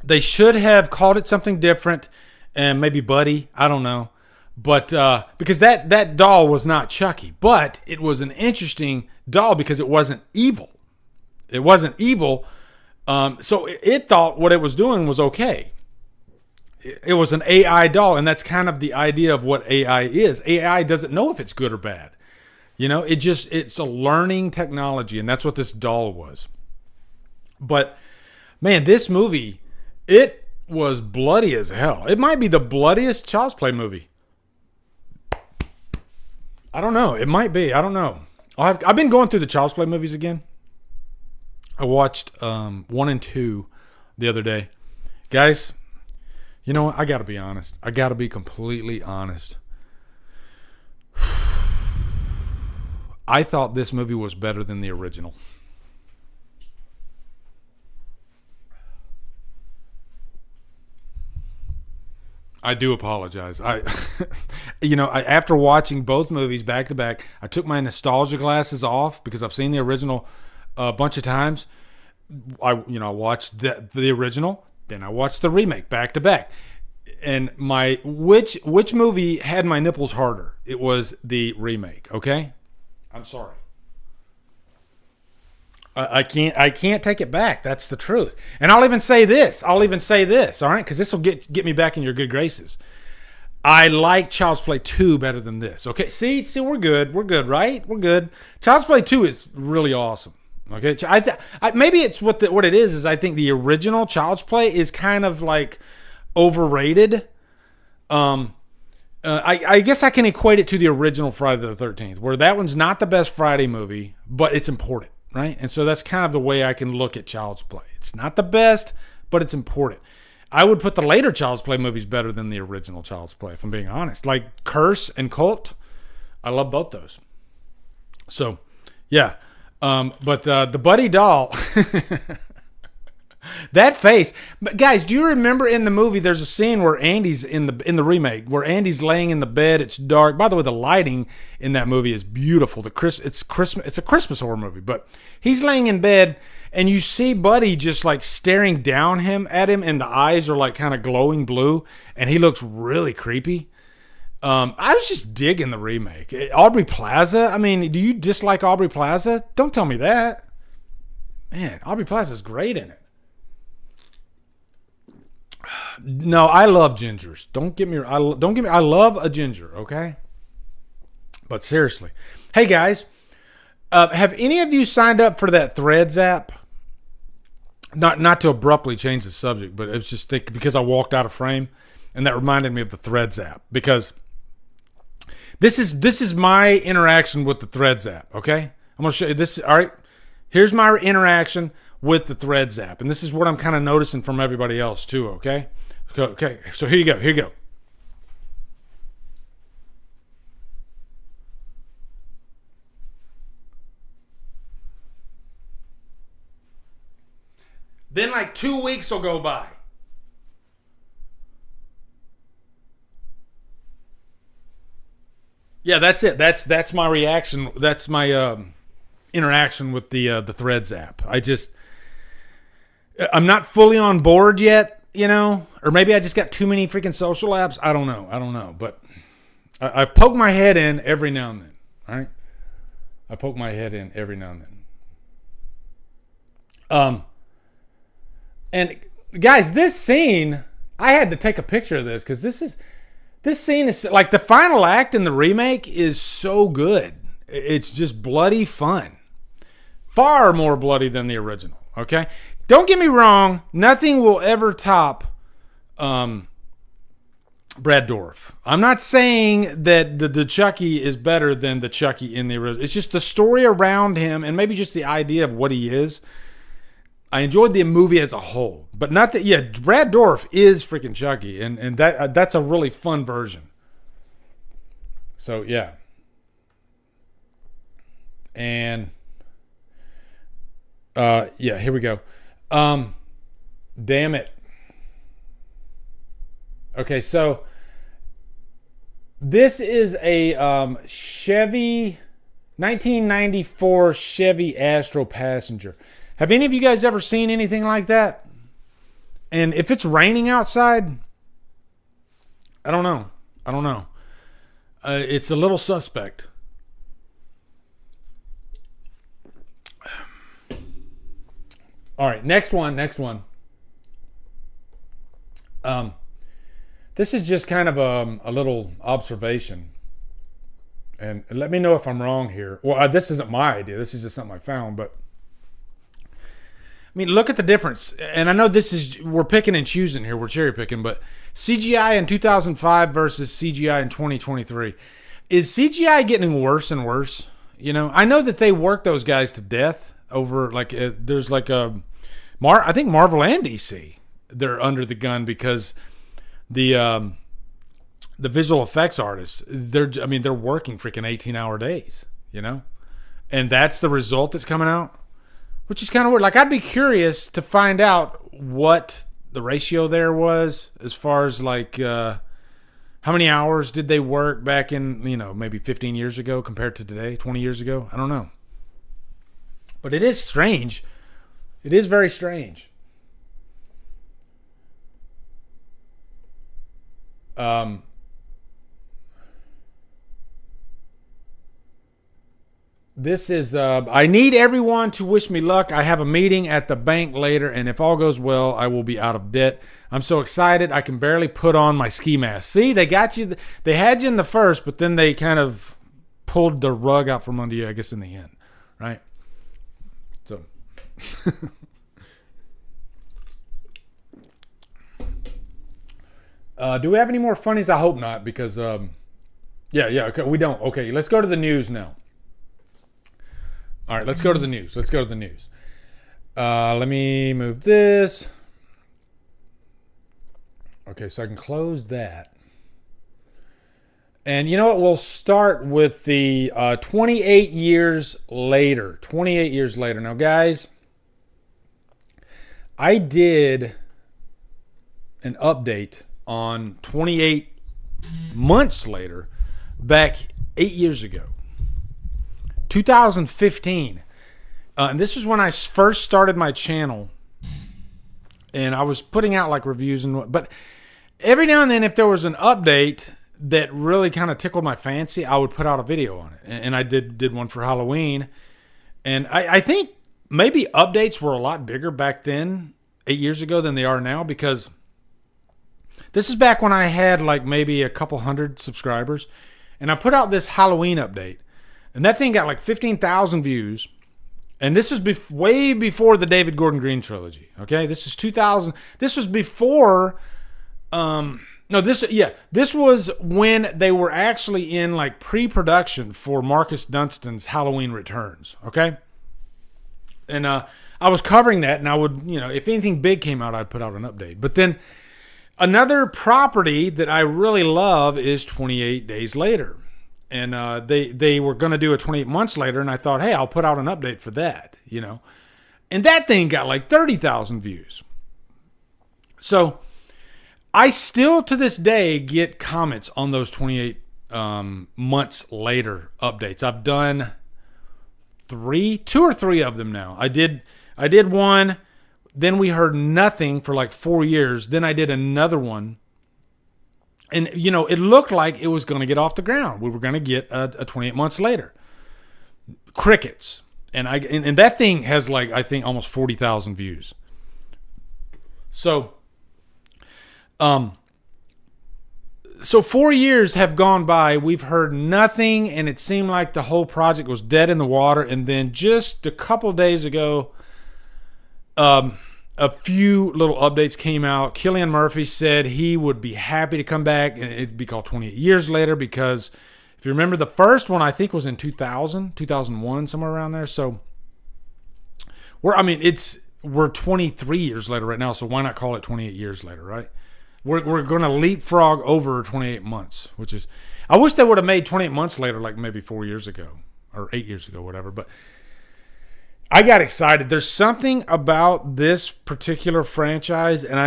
They should have called it something different and maybe Buddy. I don't know. But because that doll was not Chucky. But it was an interesting doll because it wasn't evil. It wasn't evil. So it thought what it was doing was okay. It was an AI doll, and that's kind of the idea of what AI is. AI doesn't know if it's good or bad. You know, it's a learning technology, and that's what this doll was. But, man, this movie, it was bloody as hell. It might be the bloodiest Child's Play movie. I don't know. It might be. I don't know. I've been going through the Child's Play movies again. I watched 1 and 2 the other day. Guys, you know what? I got to be honest. I got to be completely honest. I thought this movie was better than the original. I do apologize. After watching both movies back to back, I took my nostalgia glasses off because I've seen the original a bunch of times. I watched the original, then I watched the remake back to back. And my which movie had my nipples harder? It was the remake. Okay, I'm sorry. I can't take it back. That's the truth. And I'll even say this. All right, because this will get me back in your good graces. I like Child's Play 2 better than this. Okay, see, we're good, right? We're good. Child's Play 2 is really awesome. Okay, maybe it's what it is I think the original Child's Play is kind of like overrated. I guess I can equate it to the original Friday the 13th, where that one's not the best Friday movie, but it's important. Right? And so that's kind of the way I can look at Child's Play. It's not the best, but it's important. I would put the later Child's Play movies better than the original Child's Play, if I'm being honest. Like Curse and Cult, I love both those. So, yeah. But the Buddy doll, that face. But guys, do you remember in the movie there's a scene where Andy's in the remake, where Andy's laying in the bed, it's dark. By the way, the lighting in that movie is beautiful. It's a Christmas horror movie, but he's laying in bed and you see Buddy just like staring down at him, and the eyes are like kind of glowing blue, and he looks really creepy. I was just digging the remake. Aubrey Plaza, I mean, do you dislike Aubrey Plaza? Don't tell me that. Man, Aubrey Plaza's great in it. No, I love gingers. I love a ginger, okay? But seriously. Hey, guys, have any of you signed up for that Threads app? Not to abruptly change the subject, but it's just because I walked out of frame, and that reminded me of the Threads app, because this is my interaction with the Threads app, okay? I'm going to show you this. All right, here's my interaction with the Threads app, and this is what I'm kind of noticing from everybody else too, okay? Okay, so here you go. Then like 2 weeks will go by. Yeah, that's it. That's my reaction. That's my interaction with the Threads app. I'm not fully on board yet, you know, or maybe I just got too many freaking social apps. I don't know, but I poke my head in every now and then. All right, I poke my head in every now and then. And guys, this scene, I had to take a picture of this because this scene is like the final act in the remake is so good. It's just bloody fun. Far more bloody than the original, okay? Don't get me wrong. Nothing will ever top Brad Dourif. I'm not saying that the Chucky is better than the Chucky in the original. It's just the story around him and maybe just the idea of what he is. I enjoyed the movie as a whole, but not that. Yeah, Brad Dourif is freaking Chucky, and that's a really fun version. So yeah, and yeah, here we go. Damn it. Okay, so this is a Chevy 1994 Chevy Astro Passenger. Have any of you guys ever seen anything like that? And if it's raining outside, I don't know. It's a little suspect. All right, next one. This is just kind of a little observation. And let me know if I'm wrong here. Well, this isn't my idea. This is just something I found, but I mean, look at the difference. And I know we're picking and choosing here. We're cherry picking, but CGI in 2005 versus CGI in 2023. Is CGI getting worse and worse? You know, I know that they work those guys to death over there's like I think Marvel and DC, they're under the gun because the visual effects artists, they're working freaking 18-hour days, you know? And that's the result that's coming out. Which is kind of weird. Like, I'd be curious to find out what the ratio there was as far as, like, how many hours did they work back in, you know, maybe 15 years ago compared to today, 20 years ago? I don't know. But it is strange. It is very strange. This is, I need everyone to wish me luck. I have a meeting at the bank later, and if all goes well, I will be out of debt. I'm so excited, I can barely put on my ski mask. See, they got you. They had you in the first, but then they kind of pulled the rug out from under you, I guess, in the end, right? So, do we have any more funnies? I hope not, because, yeah, okay, we don't. Okay, let's go to the news now. All right, let's go to the news. Let me move this. Okay, so I can close that. And you know what? We'll start with the 28 years later. 28 years later. Now, guys, I did an update on 28 months later back 8 years ago. 2015. And this was when I first started my channel. And I was putting out like reviews and what. But every now and then, if there was an update that really kind of tickled my fancy, I would put out a video on it. And I did one for Halloween. And I think maybe updates were a lot bigger back then, 8 years ago, than they are now. Because this is back when I had like maybe a couple hundred subscribers. And I put out this Halloween update. And that thing got like 15,000 views. And this was way before the David Gordon Green trilogy. Okay, this is 2000. This was before. This was when they were actually in like pre-production for Marcus Dunstan's Halloween Returns. Okay, and I was covering that, and I would, if anything big came out, I'd put out an update. But then another property that I really love is 28 Days Later. And they were going to do a 28 months later, and I thought, hey, I'll put out an update for that, And that thing got like 30,000 views. So I still, to this day, get comments on those 28 months later updates. I've done 2 or 3 of them now. I did one, then we heard nothing for like 4 years. Then I did another one. And, it looked like it was going to get off the ground. We were going to get a 28 months later. Crickets. And that thing has like, I think, almost 40,000 views. So 4 years have gone by. We've heard nothing. And it seemed like the whole project was dead in the water. And then just a couple days ago, a few little updates came out. Cillian Murphy said he would be happy to come back, and it'd be called 28 Years Later, because if you remember, the first one I think was in 2001, somewhere around there. So we're 23 years later right now, so why not call it 28 years later, right? We're going to leapfrog over 28 months, which is, I wish they would have made 28 months later like maybe 4 years ago or 8 years ago, whatever, but I got excited. There's something about this particular franchise, and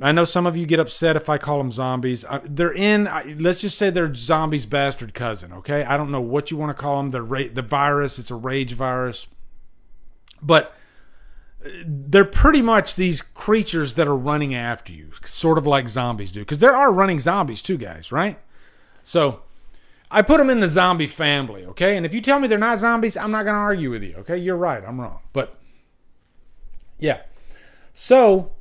I know some of you get upset if I call them zombies. Let's just say they're zombies' bastard cousin, okay? I don't know what you want to call them. The virus, it's a rage virus. But they're pretty much these creatures that are running after you, sort of like zombies do. Because there are running zombies too, guys, right? So I put them in the zombie family, okay? And if you tell me they're not zombies, I'm not going to argue with you, okay? You're right, I'm wrong. But, yeah. So,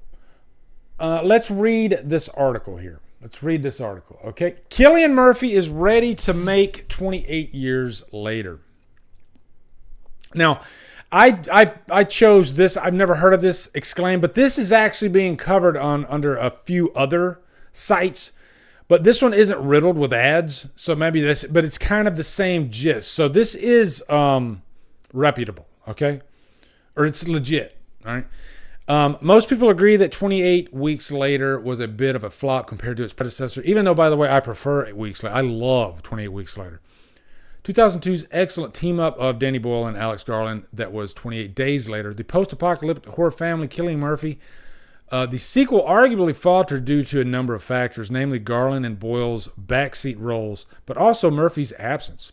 let's read this article here. Okay? Cillian Murphy is ready to make 28 years later. Now, I chose this. I've never heard of this exclaim, but this is actually being covered under a few other sites. But this one isn't riddled with ads, so maybe this, but it's kind of the same gist. So this is reputable, okay? Or it's legit, all right? Most people agree that 28 Weeks Later was a bit of a flop compared to its predecessor, even though, by the way, I prefer 8 Weeks Later. I love 28 Weeks Later. 2002's excellent team-up of Danny Boyle and Alex Garland that was 28 Days Later. The post-apocalyptic horror family Cillian Murphy. The sequel arguably faltered due to a number of factors, namely Garland and Boyle's backseat roles, but also Murphy's absence.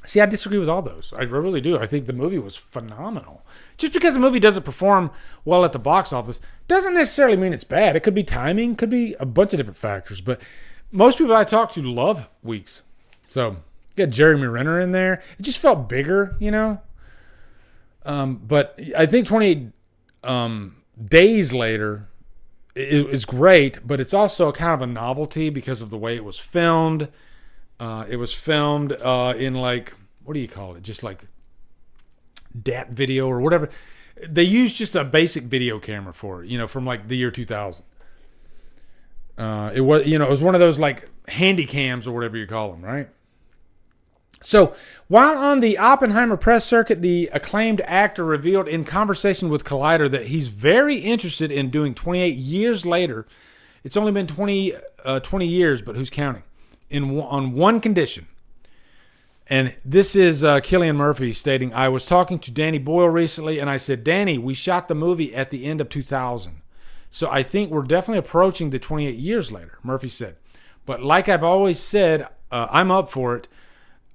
See, I disagree with all those. I really do. I think the movie was phenomenal. Just because a movie doesn't perform well at the box office doesn't necessarily mean it's bad. It could be timing, could be a bunch of different factors. But most people I talk to love Weeks. So got Jeremy Renner in there. It just felt bigger, you know. But I think 28 days later is great, but it's also kind of a novelty because of the way it was filmed. It was filmed in like, what do you call it? Just like DAT video or whatever. They used just a basic video camera for it, you know, from like the year 2000. It was one of those like handy cams or whatever you call them, right? So while on the Oppenheimer press circuit, the acclaimed actor revealed in conversation with Collider that he's very interested in doing 28 years later. It's only been 20 years, but who's counting? On one condition. And this is Cillian Murphy stating, I was talking to Danny Boyle recently, and I said, Danny, we shot the movie at the end of 2000. So I think we're definitely approaching the 28 years later, Murphy said. But like I've always said, I'm up for it.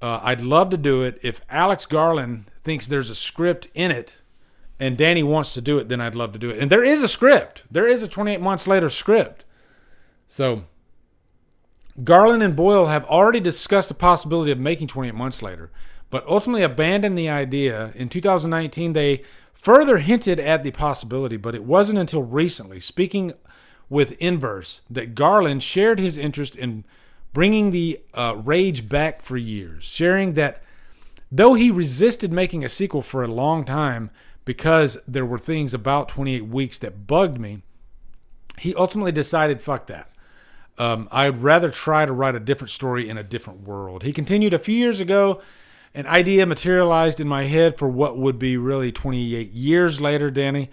I'd love to do it. If Alex Garland thinks there's a script in it and Danny wants to do it, then I'd love to do it. And there is a script. There is a 28 months later script. So Garland and Boyle have already discussed the possibility of making 28 months later, but ultimately abandoned the idea. In 2019, they further hinted at the possibility, but it wasn't until recently, speaking with Inverse, that Garland shared his interest in bringing the rage back for years, sharing that though he resisted making a sequel for a long time because there were things about 28 Weeks that bugged me, he ultimately decided, fuck that. I'd rather try to write a different story in a different world. He continued, a few years ago, an idea materialized in my head for what would be really 28 years later, Danny.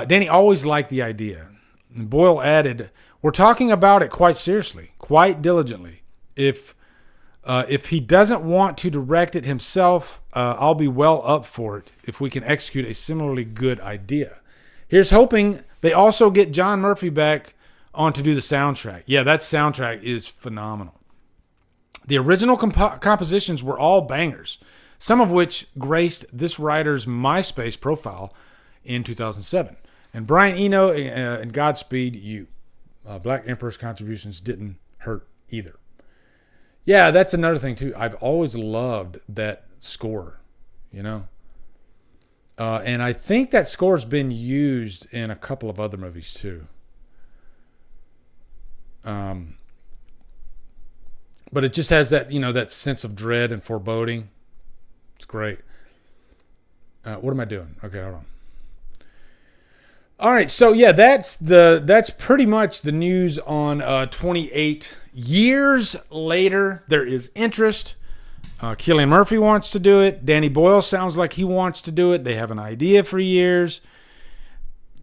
Danny always liked the idea. And Boyle added, we're talking about it quite seriously, quite diligently. If he doesn't want to direct it himself, I'll be well up for it if we can execute a similarly good idea. Here's hoping they also get John Murphy back on to do the soundtrack. Yeah, that soundtrack is phenomenal. The original compositions were all bangers, some of which graced this writer's MySpace profile in 2007. And Brian Eno and Godspeed You. Black Emperor's contributions didn't hurt either. Yeah, that's another thing too. I've always loved that score, you know. And I think that score's been used in a couple of other movies too. But it just has that, you know, that sense of dread and foreboding. It's great. What am I doing? Okay, hold on. All right, so yeah, that's pretty much the news on 28 years later. There is interest. Cillian Murphy wants to do it. Danny Boyle sounds like he wants to do it. They have an idea for years.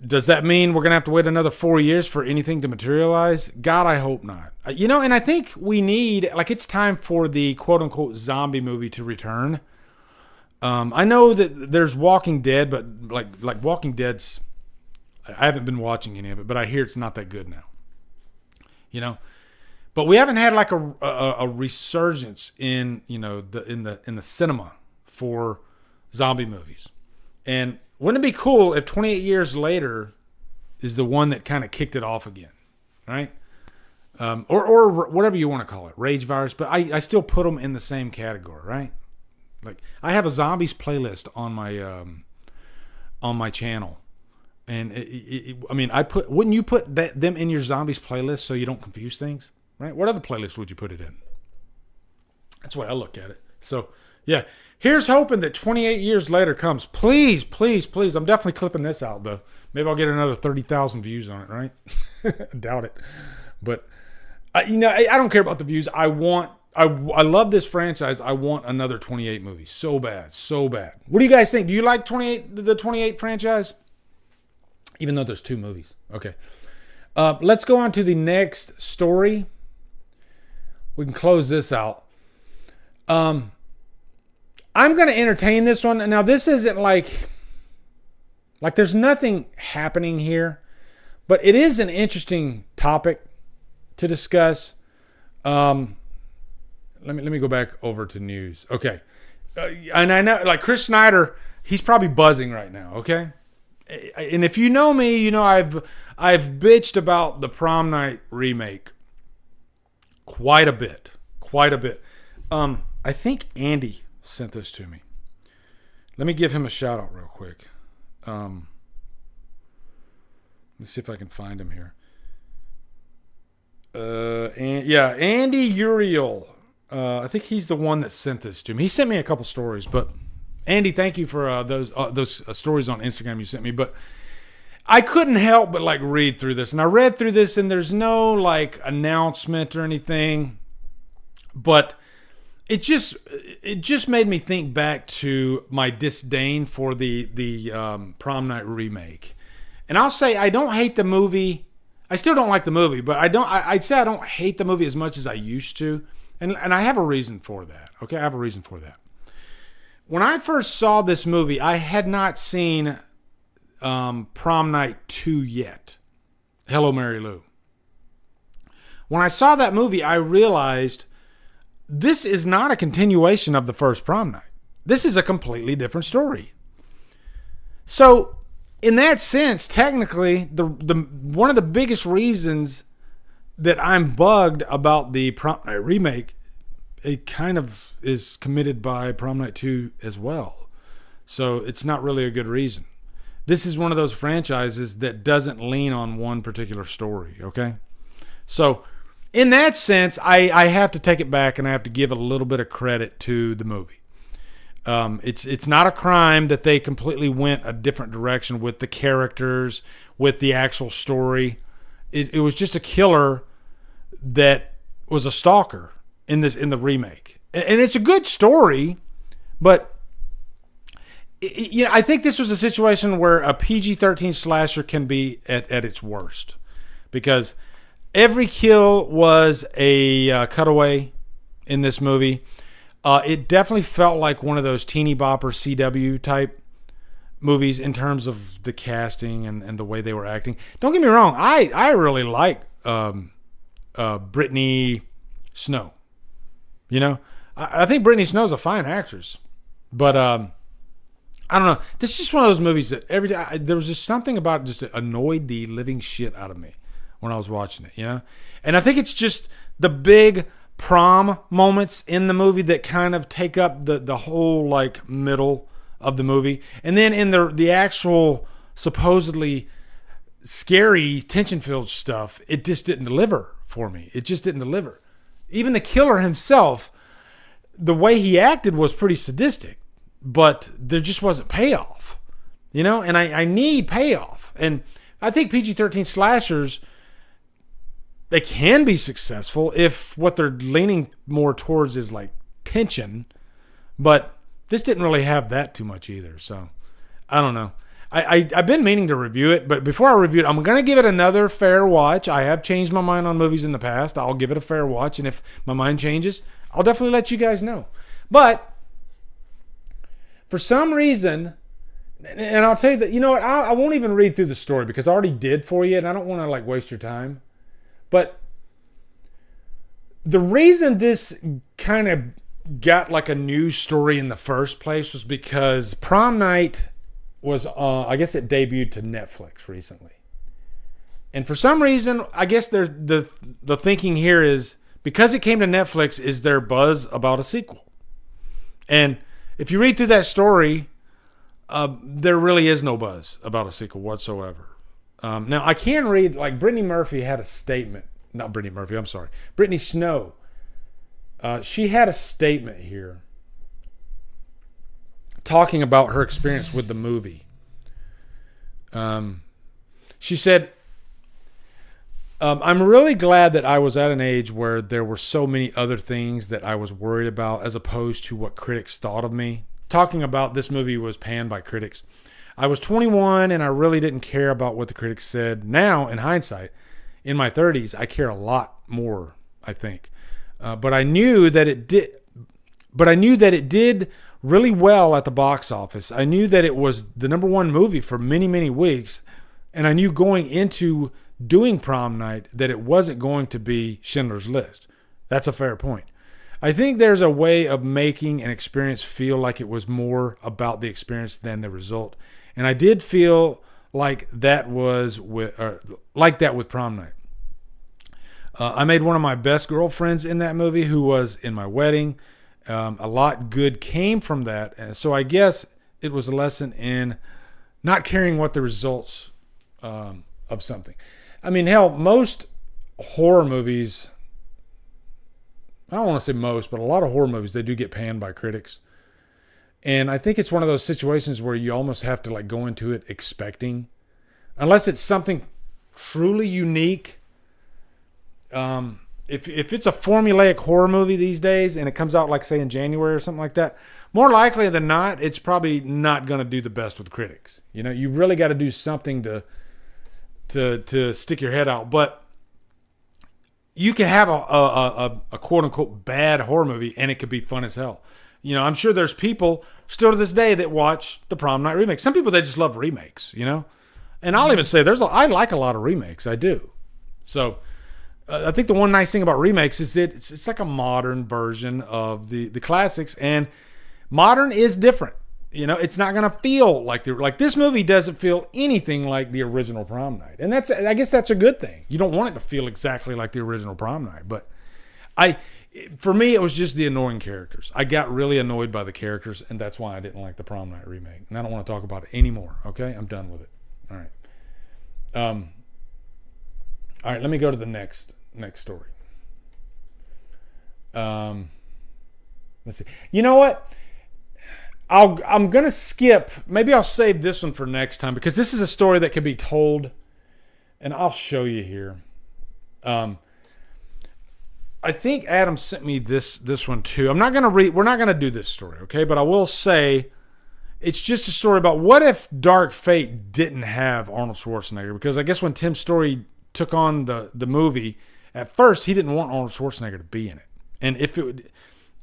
Does that mean we're going to have to wait another 4 years for anything to materialize? God, I hope not. You know, and I think we need, like, it's time for the quote-unquote zombie movie to return. I know that there's Walking Dead, but like Walking Dead's, I haven't been watching any of it, but I hear it's not that good now. You know? But we haven't had like a resurgence in, you know, in the cinema for zombie movies. And wouldn't it be cool if 28 years later is the one that kind of kicked it off again, right? Or whatever you want to call it, rage virus. But I still put them in the same category, right? Like I have a zombies playlist on my channel, and I mean, wouldn't you put them in your zombies playlist so you don't confuse things, right? What other playlist would you put it in? That's the way I look at it. So yeah. Here's hoping that 28 years later comes. Please, please, please. I'm definitely clipping this out, though. Maybe I'll get another 30,000 views on it, right? I doubt it. But, you know, I don't care about the views. I love this franchise. I want another 28 movie. So bad. So bad. What do you guys think? Do you like the 28 franchise? Even though there's 2 movies. Okay. Let's go on to the next story. We can close this out. I'm going to entertain this one. Now, this isn't like there's nothing happening here, but it is an interesting topic to discuss. Let me go back over to news. Okay. And I know, like, Chris Snyder, he's probably buzzing right now, okay? And if you know me, you know I've bitched about the Prom Night remake quite a bit. I think Andy sent this to me. Let me give him a shout out real quick. Let's see if I can find him here. Andy Uriel. I think he's the one that sent this to me. He sent me a couple stories, but Andy, thank you for those stories on Instagram you sent me. But I couldn't help but like read through this, and I read through this, and there's no like announcement or anything, but it just made me think back to my disdain for the Prom Night remake. And I'll say I don't hate the movie. I still don't like the movie, but I'd say I don't hate the movie as much as I used to. And I have a reason for that. Okay, I have a reason for that. When I first saw this movie, I had not seen Prom Night 2 yet. Hello, Mary Lou. When I saw that movie, I realized this is not a continuation of the first Prom Night. This is a completely different story. So, in that sense, technically, the one of the biggest reasons that I'm bugged about the Prom Night remake, it kind of is committed by Prom Night 2 as well. So, it's not really a good reason. This is one of those franchises that doesn't lean on one particular story, okay? So, in that sense, I have to take it back and I have to give a little bit of credit to the movie. It's not a crime that they completely went a different direction with the characters, with the actual story. It was just a killer that was a stalker in the remake. And it's a good story, but I think this was a situation where a PG-13 slasher can be at its worst, because every kill was a cutaway in this movie. It definitely felt like one of those teeny bopper CW type movies in terms of the casting and the way they were acting. Don't get me wrong, I really like Brittany Snow. You know, I think Brittany Snow's a fine actress, but I don't know. This is just one of those movies that every day there was just something about it just that annoyed the living shit out of me when I was watching it, you know? And I think it's just the big prom moments in the movie that kind of take up the whole like middle of the movie. And then in the actual supposedly scary tension-filled stuff, it just didn't deliver for me. It just didn't deliver. Even the killer himself, the way he acted was pretty sadistic, but there just wasn't payoff, you know? And I need payoff. And I think PG-13 slashers, they can be successful if what they're leaning more towards is like tension, but this didn't really have that too much either. So I don't know. I've been meaning to review it, but before I review it, I'm going to give it another fair watch. I have changed my mind on movies in the past. I'll give it a fair watch, and if my mind changes, I'll definitely let you guys know. But for some reason, and I'll tell you that, you know what, I won't even read through the story because I already did for you, and I don't want to like waste your time. But the reason this kind of got like a news story in the first place was because Prom Night was, I guess it debuted to Netflix recently. And for some reason, I guess the thinking here is because it came to Netflix, is there buzz about a sequel? And if you read through that story, there really is no buzz about a sequel whatsoever. Now, I can read, like, Brittany Murphy had a statement. Not Brittany Murphy, I'm sorry. Brittany Snow. She had a statement here talking about her experience with the movie. She said, I'm really glad that I was at an age where there were so many other things that I was worried about as opposed to what critics thought of me. Talking about this movie was panned by critics. I was 21 and I really didn't care about what the critics said. Now, in hindsight, in my 30s, I care a lot more, I think. But I knew that it did. But I knew that it did really well at the box office. I knew that it was the number one movie for many, many weeks. And I knew going into doing Prom Night that it wasn't going to be Schindler's List. That's a fair point. I think there's a way of making an experience feel like it was more about the experience than the result. And I did feel like that was with Prom Night. I made one of my best girlfriends in that movie who was in my wedding. A lot good came from that. And so I guess it was a lesson in not caring what the results of something. I mean, hell, most horror movies, I don't want to say most, but a lot of horror movies, they do get panned by critics. And I think it's one of those situations where you almost have to like go into it expecting, unless it's something truly unique. If it's a formulaic horror movie these days and it comes out like say in January or something like that, more likely than not, it's probably not going to do the best with critics. You know, you really got to do something to stick your head out. But you can have a quote unquote bad horror movie and it could be fun as hell. You know, I'm sure there's people still to this day that watch the Prom Night remake. Some people, they just love remakes, you know? And I'll even say I like a lot of remakes. I do. So I think the one nice thing about remakes is it's like a modern version of the classics, and modern is different. You know, it's not going to feel like this movie doesn't feel anything like the original Prom Night. And I guess that's a good thing. You don't want it to feel exactly like the original Prom Night, but for me, it was just the annoying characters. I got really annoyed by the characters, and that's why I didn't like the Prom Night remake. And I don't want to talk about it anymore. Okay, I'm done with it. All right. All right. Let me go to the next story. Let's see. You know what? I'm gonna skip. Maybe I'll save this one for next time because this is a story that can be told, and I'll show you here. I think Adam sent me this one too. I'm not gonna read. We're not gonna do this story, okay? But I will say, it's just a story about what if Dark Fate didn't have Arnold Schwarzenegger? Because I guess when Tim Story took on the movie, at first he didn't want Arnold Schwarzenegger to be in it. And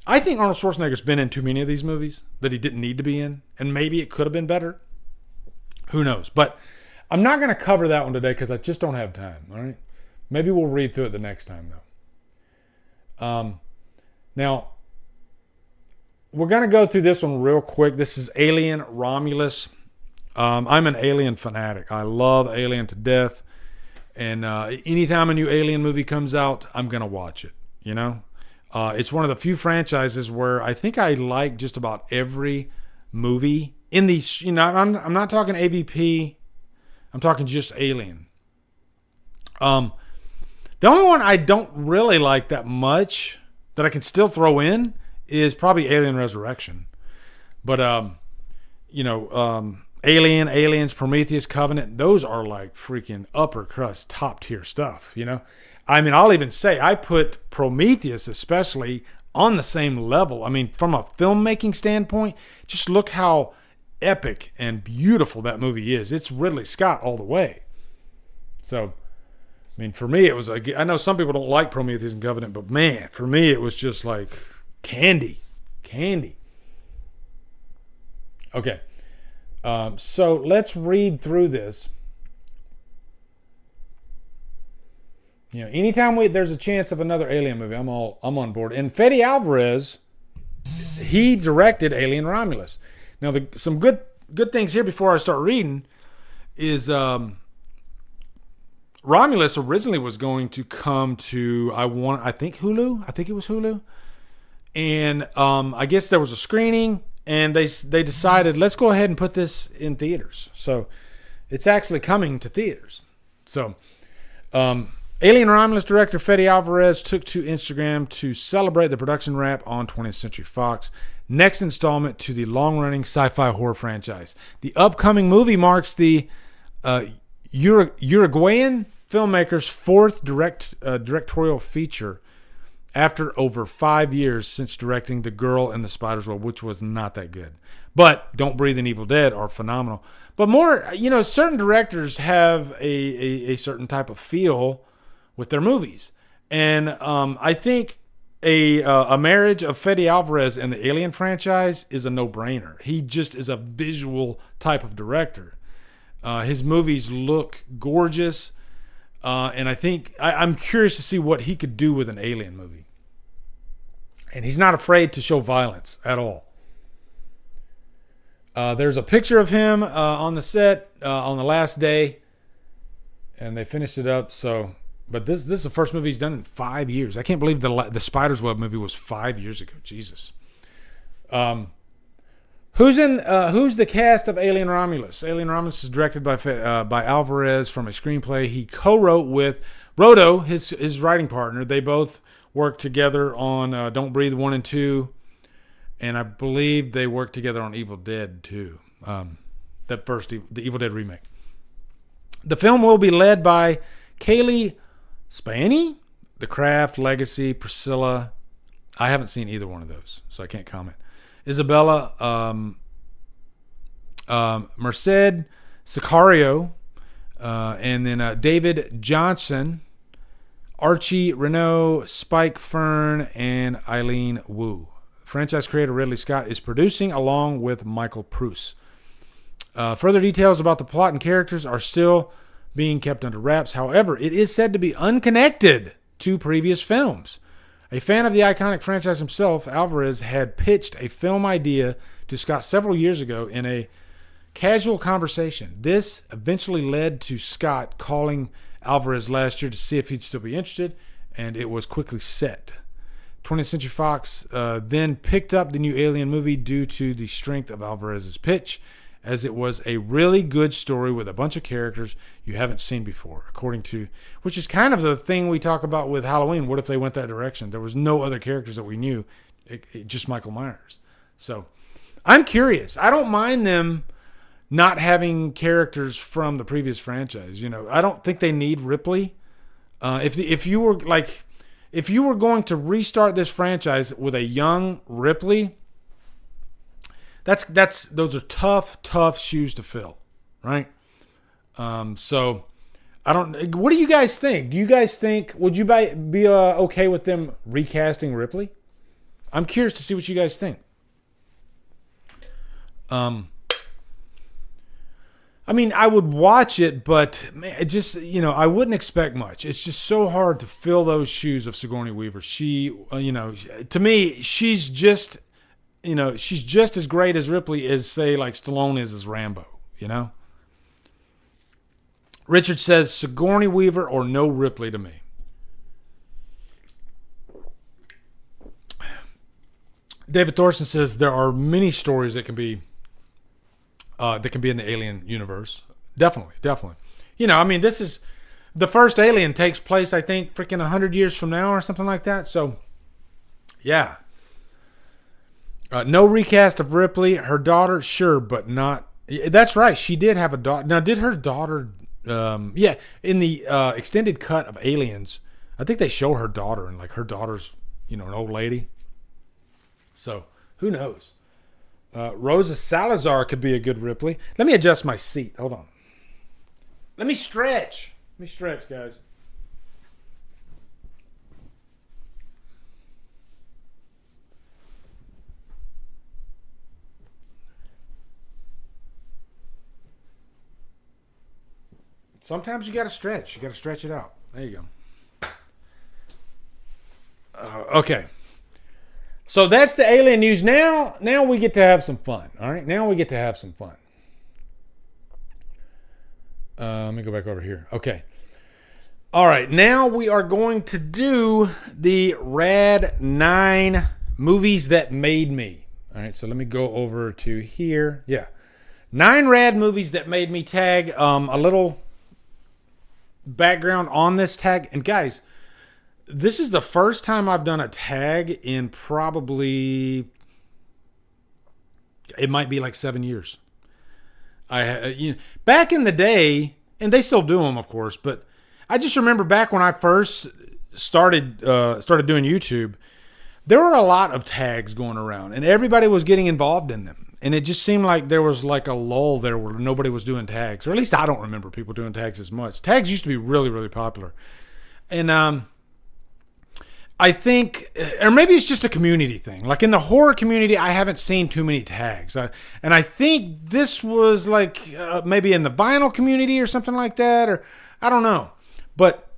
I think Arnold Schwarzenegger's been in too many of these movies that he didn't need to be in, and maybe it could have been better. Who knows? But I'm not going to cover that one today because I just don't have time. All right, maybe we'll read through it the next time though. Now we're going to go through this one real quick. This is Alien Romulus. I'm an Alien fanatic. I love Alien to death. And anytime a new Alien movie comes out, I'm going to watch it. You know, it's one of the few franchises where I think I like just about every movie in these. You know, I'm not talking AVP. I'm talking just Alien. The only one I don't really like that much that I can still throw in is probably Alien Resurrection. But, Alien, Aliens, Prometheus, Covenant, those are like freaking upper crust, top tier stuff, you know? I mean, I'll even say I put Prometheus especially on the same level. I mean, from a filmmaking standpoint, just look how epic and beautiful that movie is. It's Ridley Scott all the way. So, I mean, for me, it was like, I know some people don't like Prometheus and Covenant, but man, for me, it was just like candy. Okay. So let's read through this. You know, anytime there's a chance of another Alien movie, I'm on board. And Fede Alvarez, he directed Alien Romulus. Now, some good things here before I start reading is Romulus originally was going to come to I think Hulu. I think it was Hulu. And I guess there was a screening, and they decided, let's go ahead and put this in theaters. So it's actually coming to theaters. So Alien Romulus director Fede Alvarez took to Instagram to celebrate the production wrap on 20th Century Fox, next installment to the long-running sci-fi horror franchise. The upcoming movie marks the Uruguayan filmmaker's fourth directorial feature after over 5 years since directing The Girl in the Spider's Web, which was not that good. But Don't Breathe and Evil Dead are phenomenal. But more, you know, certain directors have a certain type of feel with their movies. And I think a marriage of Fede Alvarez and the Alien franchise is a no-brainer. He just is a visual type of director. His movies look gorgeous. And I think I'm curious to see what he could do with an Alien movie. And he's not afraid to show violence at all. There's a picture of him on the set on the last day, and they finished it up. So But this is the first movie he's done in 5 years. I can't believe the Spider's Web movie was 5 years ago. Jesus. Who's the cast of Alien Romulus? Alien Romulus is directed by Alvarez from a screenplay he co-wrote with Rodo, his writing partner. They both worked together on Don't Breathe 1 and 2, and I believe they worked together on Evil Dead 2, the Evil Dead remake. The film will be led by Kaylee Spiani, The Craft, Legacy, Priscilla. I haven't seen either one of those, so I can't comment. Isabella Merced Sicario, and then David Johnson, Archie Renault, Spike Fern, and Eileen Wu. Franchise creator Ridley Scott is producing along with Michael Pruce. Further details about the plot and characters are still being kept under wraps. However, it is said to be unconnected to previous films. A fan of the iconic franchise himself, Alvarez had pitched a film idea to Scott several years ago in a casual conversation. This eventually led to Scott calling Alvarez last year to see if he'd still be interested, and it was quickly set. 20th Century Fox then picked up the new Alien movie due to the strength of Alvarez's pitch, as it was a really good story with a bunch of characters you haven't seen before, which is kind of the thing we talk about with Halloween. What if they went that direction? There was no other characters that we knew, just Michael Myers. So I'm curious. I don't mind them not having characters from the previous franchise. I don't think they need Ripley. If you were going to restart this franchise with a young Ripley, those are tough shoes to fill, right? So I don't. What do you guys think? Do you guys think would you be okay with them recasting Ripley? I'm curious to see what you guys think. I mean, I would watch it, but man, I wouldn't expect much. It's just so hard to fill those shoes of Sigourney Weaver. She, to me, she's just as great as Ripley as, say, like Stallone is as Rambo, Richard says Sigourney Weaver or no Ripley to me. David Thorson says there are many stories that can be in the Alien universe. Definitely. This is the first Alien takes place, I think, freaking 100 years from now or something like that. So, yeah. No recast of Ripley. Her daughter, sure, but not. That's right. She did have a daughter. Now, did her daughter? In the extended cut of Aliens, I think they show her daughter, and like her daughter's, an old lady. So who knows? Rosa Salazar could be a good Ripley. Let me adjust my seat. Hold on. Let me stretch. Guys. Sometimes you got to stretch. You got to stretch it out. There you go. Okay. So that's the Alien news. Now we get to have some fun. All right. Now we get to have some fun. Let me go back over here. Okay. All right. Now we are going to do the Rad 9 movies that made me. All right. So let me go over to here. Yeah. 9 rad movies that made me. Tag a little background on this tag. And guys, this is the first time I've done a tag in probably, it might be like 7 years. Back in the day, and they still do them, of course, but I just remember back when I first started doing YouTube, there were a lot of tags going around, and everybody was getting involved in them. And it just seemed like there was like a lull there where nobody was doing tags. Or at least I don't remember people doing tags as much. Tags used to be really, really popular. And I think, or maybe it's just a community thing. Like in the horror community, I haven't seen too many tags. And I think this was like maybe in the vinyl community or something like that. Or I don't know. But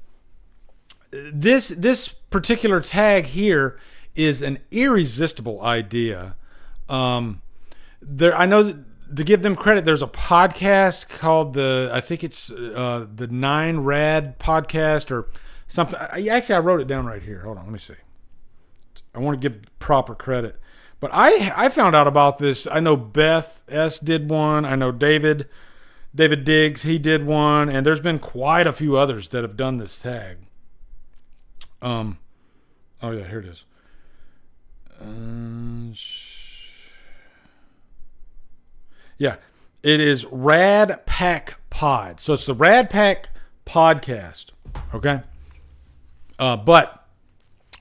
this particular tag here is an irresistible idea. I know to give them credit, there's a podcast called the 9 Rad podcast or something. Actually, I wrote it down right here. Hold on, let me see. I want to give proper credit. But I found out about this. I know Beth S. did one. I know David Diggs, he did one. And there's been quite a few others that have done this tag. Oh, yeah, here it is. Yeah, it is Rad Pack Pod. So it's the Rad Pack Podcast. Okay? But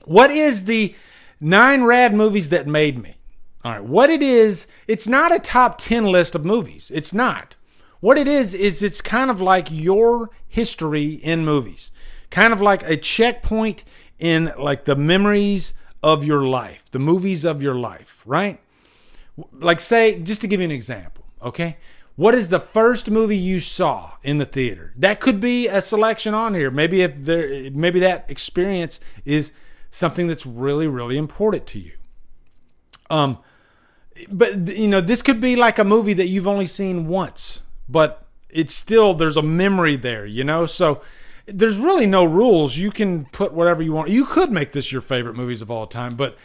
what is the 9 rad movies that made me? All right, what it is, it's not a top 10 list of movies. It's not. What it is it's kind of like your history in movies. Kind of like a checkpoint in like the memories of your life, the movies of your life, right? Like say, just to give you an example, okay? What is the first movie you saw in the theater? That could be a selection on here. Maybe that experience is something that's really, really important to you. But you know, this could be like a movie that you've only seen once, but it's still, there's a memory there, you know? So there's really no rules. You can put whatever you want. You could make this your favorite movies of all time, but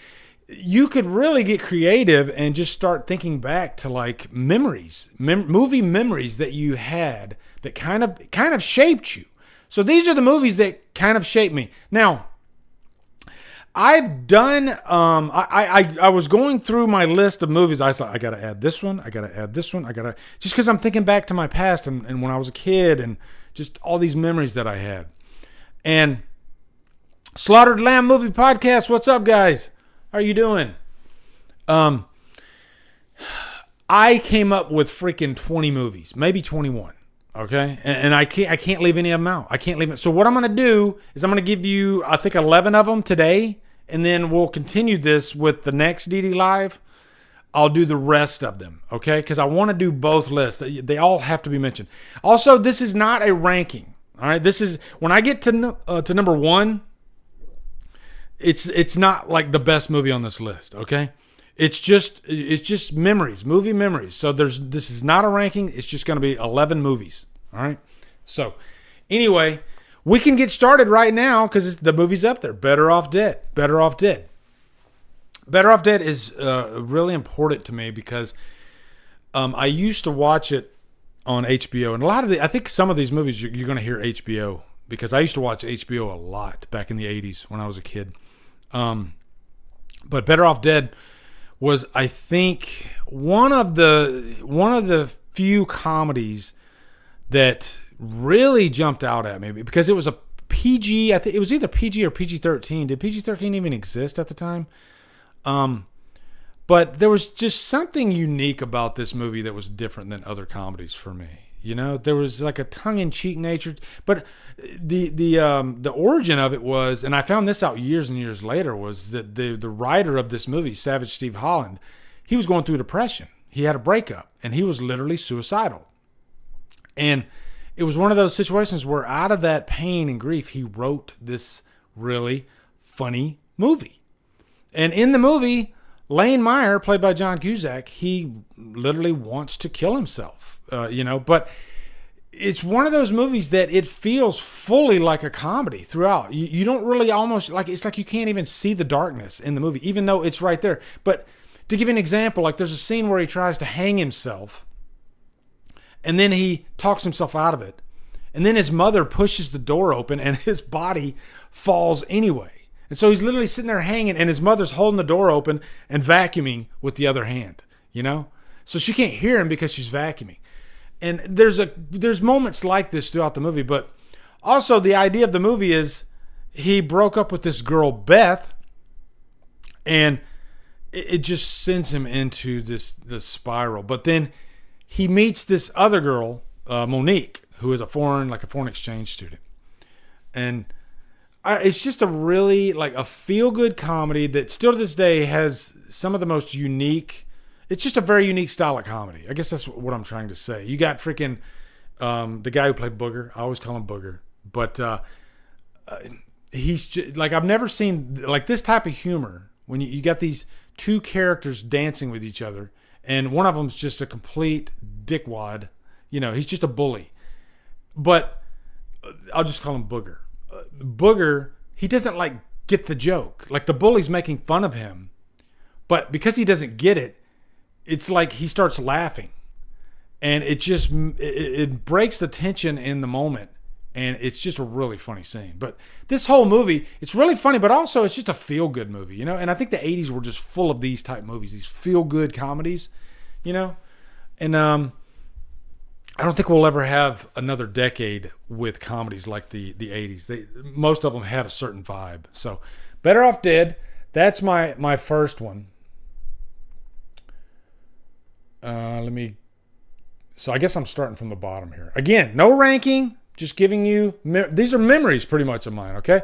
you could really get creative and just start thinking back to like memories, movie memories that you had that kind of shaped you. So these are the movies that kind of shaped me. Now, I've done, I was going through my list of movies. I thought, I got to add this one. I got to add this one. Just because I'm thinking back to my past and when I was a kid and just all these memories that I had. And Slaughtered Lamb Movie Podcast. What's up, guys? How are you doing? I came up with freaking 20 movies, maybe 21. Okay, and I can't leave any of them out. I can't leave it. So what I'm going to do is I'm going to give you, I think, 11 of them today, and then we'll continue this with the next DDLive. I'll do the rest of them, okay? Because I want to do both lists. They all have to be mentioned. Also, this is not a ranking. All right, this is when I get to number 1. It's not like the best movie on this list, okay? It's just memories, movie memories. So this is not a ranking. It's just going to be 11 movies. All right. So anyway, we can get started right now because the movie's up there. Better Off Dead. Better Off Dead. Better Off Dead is really important to me because I used to watch it on HBO, and I think some of these movies you're going to hear HBO because I used to watch HBO a lot back in the 80s when I was a kid. But Better Off Dead was, I think, one of the few comedies that really jumped out at me because it was a PG. I think it was either PG or PG-13. Did PG-13 even exist at the time? But there was just something unique about this movie that was different than other comedies for me. You know, there was like a tongue-in-cheek nature, but the origin of it was, and I found this out years and years later, was that the writer of this movie, Savage Steve Holland, he was going through depression. He had a breakup, and he was literally suicidal. And it was one of those situations where out of that pain and grief, he wrote this really funny movie. And in the movie, Lane Meyer, played by John Cusack, he literally wants to kill himself. But it's one of those movies that it feels fully like a comedy throughout. You don't really almost like, it's like you can't even see the darkness in the movie, even though it's right there. But to give you an example, like there's a scene where he tries to hang himself and then he talks himself out of it. And then his mother pushes the door open and his body falls anyway. And so he's literally sitting there hanging and his mother's holding the door open and vacuuming with the other hand, you know? So she can't hear him because she's vacuuming. And there's moments like this throughout the movie, but also the idea of the movie is he broke up with this girl, Beth, and it just sends him into this spiral. But then he meets this other girl, Monique, who is a foreign exchange student. And it's just a really like a feel-good comedy that still to this day has some of the most unique. It's just a very unique style of comedy. I guess that's what I'm trying to say. You got freaking the guy who played Booger. I always call him Booger. But he's just, like, I've never seen like this type of humor when you got these two characters dancing with each other. And one of them's just a complete dickwad. You know, he's just a bully. But I'll just call him Booger. Booger, he doesn't like get the joke. Like the bully's making fun of him, but because he doesn't get it, it's like he starts laughing, and it breaks the tension in the moment, and it's just a really funny scene. But this whole movie, it's really funny, but also it's just a feel-good movie, you know. And I think the '80s were just full of these type movies, these feel-good comedies, you know. And I don't think we'll ever have another decade with comedies like the '80s. Most of them had a certain vibe. So, Better Off Dead. That's my first one. So I guess I'm starting from the bottom here. Again, no ranking, just giving you, these are memories pretty much of mine, okay?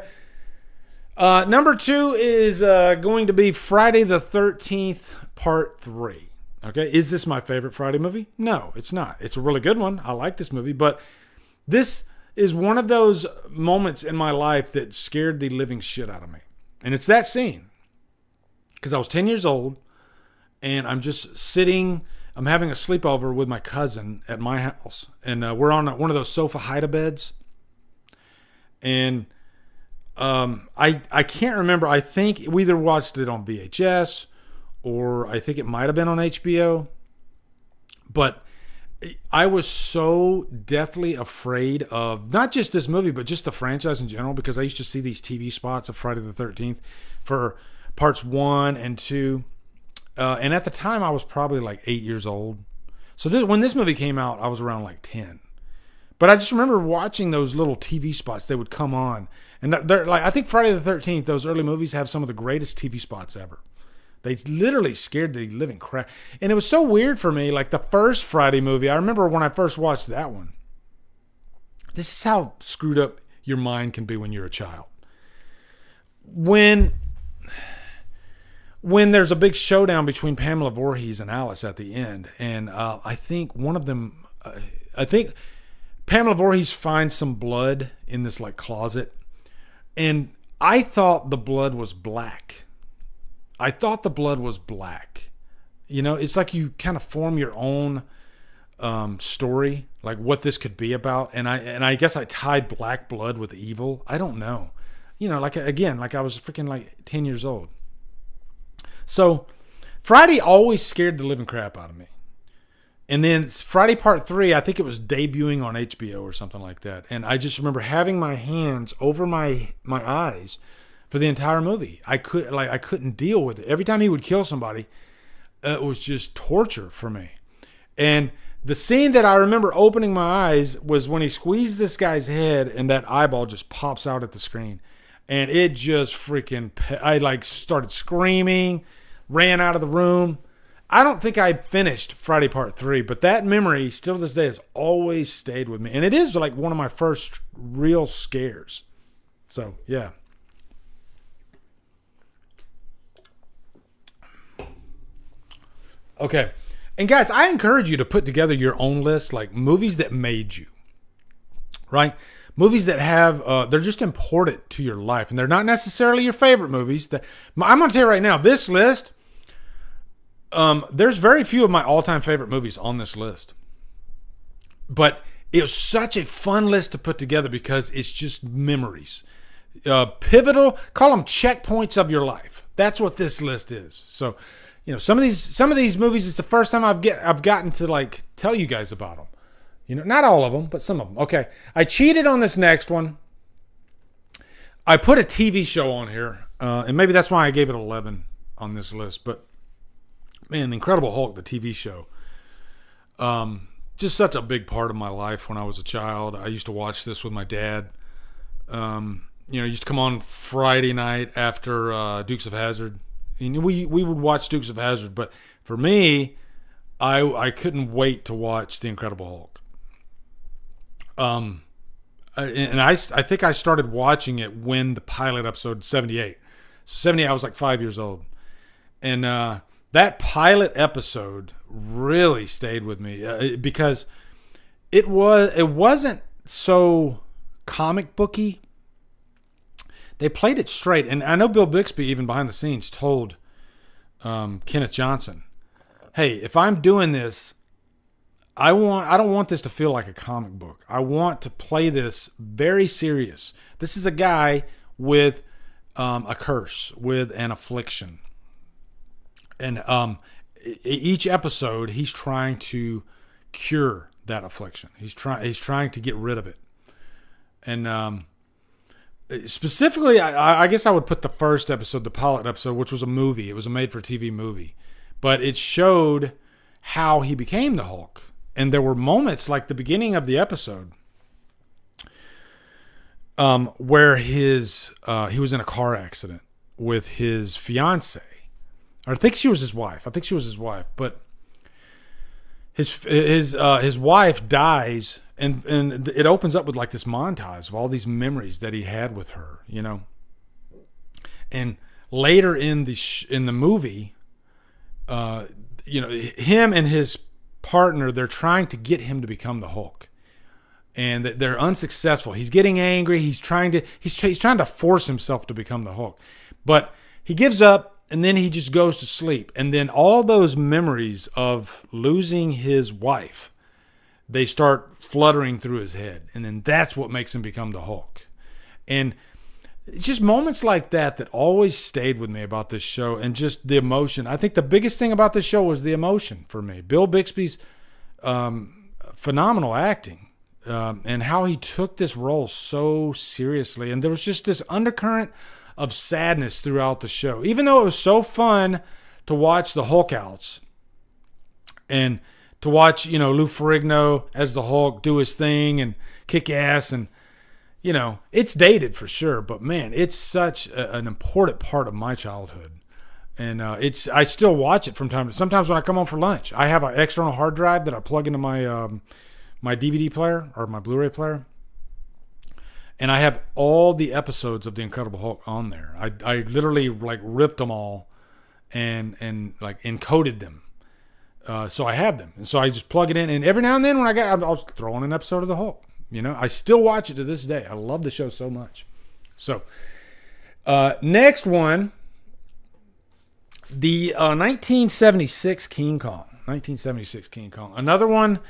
Number 2 is going to be Friday the 13th, Part 3. Okay, is this my favorite Friday movie? No, it's not. It's a really good one. I like this movie, but this is one of those moments in my life that scared the living shit out of me. And it's that scene. Because I was 10 years old, and I'm just sitting, I'm having a sleepover with my cousin at my house. And we're on one of those sofa hide-a-beds. And I can't remember. I think we either watched it on VHS, or I think it might have been on HBO. But I was so deathly afraid of not just this movie, but just the franchise in general, because I used to see these TV spots of Friday the 13th for parts 1 and 2. And at the time, I was probably like 8 years old. So when this movie came out, I was around like 10. But I just remember watching those little TV spots. They would come on. And they're like, I think Friday the 13th, those early movies have some of the greatest TV spots ever. They literally scared the living crap. And it was so weird for me. Like the first Friday movie, I remember when I first watched that one. This is how screwed up your mind can be when you're a child. When there's a big showdown between Pamela Voorhees and Alice at the end. And I think one of them, I think Pamela Voorhees finds some blood in this like closet. And I thought the blood was black. I thought the blood was black. You know, it's like you kind of form your own story, like what this could be about. And I guess I tied black blood with evil. I don't know. You know, like again, like I was freaking like 10 years old. So Friday always scared the living crap out of me. And then Friday Part 3, I think it was debuting on HBO or something like that. And I just remember having my hands over my eyes for the entire movie. I couldn't deal with it. Every time he would kill somebody, it was just torture for me. And the scene that I remember opening my eyes was when he squeezed this guy's head and that eyeball just pops out at the screen. And it just freaking, I like started screaming, ran out of the room. I don't think I finished Friday Part 3, but that memory still to this day has always stayed with me. And it is like one of my first real scares. So, yeah. Okay. And guys, I encourage you to put together your own list, like movies that made you, right? Movies that have, they're just important to your life. And they're not necessarily your favorite movies. I'm going to tell you right now, this list, there's very few of my all-time favorite movies on this list. But it was such a fun list to put together because it's just memories. Pivotal, call them checkpoints of your life. That's what this list is. So, you know, some of these movies, it's the first time I've gotten to like tell you guys about them. You know, not all of them, but some of them. Okay, I cheated on this next one. I put a TV show on here, and maybe that's why I gave it 11 on this list. But man, Incredible Hulk, the TV show, just such a big part of my life when I was a child. I used to watch this with my dad. You know, it used to come on Friday night after Dukes of Hazzard. And we would watch Dukes of Hazzard, but for me, I couldn't wait to watch The Incredible Hulk. And I think I started watching it when the pilot episode 78. So 78, I was like 5 years old, and that pilot episode really stayed with me because it wasn't so comic booky. They played it straight, and I know Bill Bixby, even behind the scenes, told Kenneth Johnson, "Hey, if I'm doing this, I don't want this to feel like a comic book. I want to play this very serious. This is a guy with a curse, with an affliction. And each episode, he's trying to cure that affliction. He's trying to get rid of it. And specifically, I guess I would put the first episode, the pilot episode, which was a movie. It was a made-for-TV movie. But it showed how he became the Hulk. And there were moments like the beginning of the episode where he was in a car accident with his fiance. Or I think she was his wife. But his wife dies, and it opens up with like this montage of all these memories that he had with her, you know. And later in the movie, you know, him and his partner, they're trying to get him to become the Hulk, and they're unsuccessful. He's getting angry. He's trying to force himself to become the Hulk, but he gives up, and then he just goes to sleep. And then all those memories of losing his wife, they start fluttering through his head, and then that's what makes him become the Hulk. And it's just moments like that always stayed with me about this show, and just the emotion. I think the biggest thing about this show was the emotion for me. Bill Bixby's phenomenal acting, and how he took this role so seriously. And there was just this undercurrent of sadness throughout the show. Even though it was so fun to watch the Hulk outs and to watch, you know, Lou Ferrigno as the Hulk do his thing and kick ass, and you know, it's dated for sure, but man, it's such an important part of my childhood. And I still watch it from time to time. Sometimes when I come home for lunch, I have an external hard drive that I plug into my my DVD player or my Blu-ray player. And I have all the episodes of The Incredible Hulk on there. I literally like ripped them all and like encoded them. So I have them. And so I just plug it in, and every now and then when I'll throw on an episode of the Hulk. You know, I still watch it to this day. I love the show so much. So, next one, the 1976 King Kong. 1976 King Kong. Another one,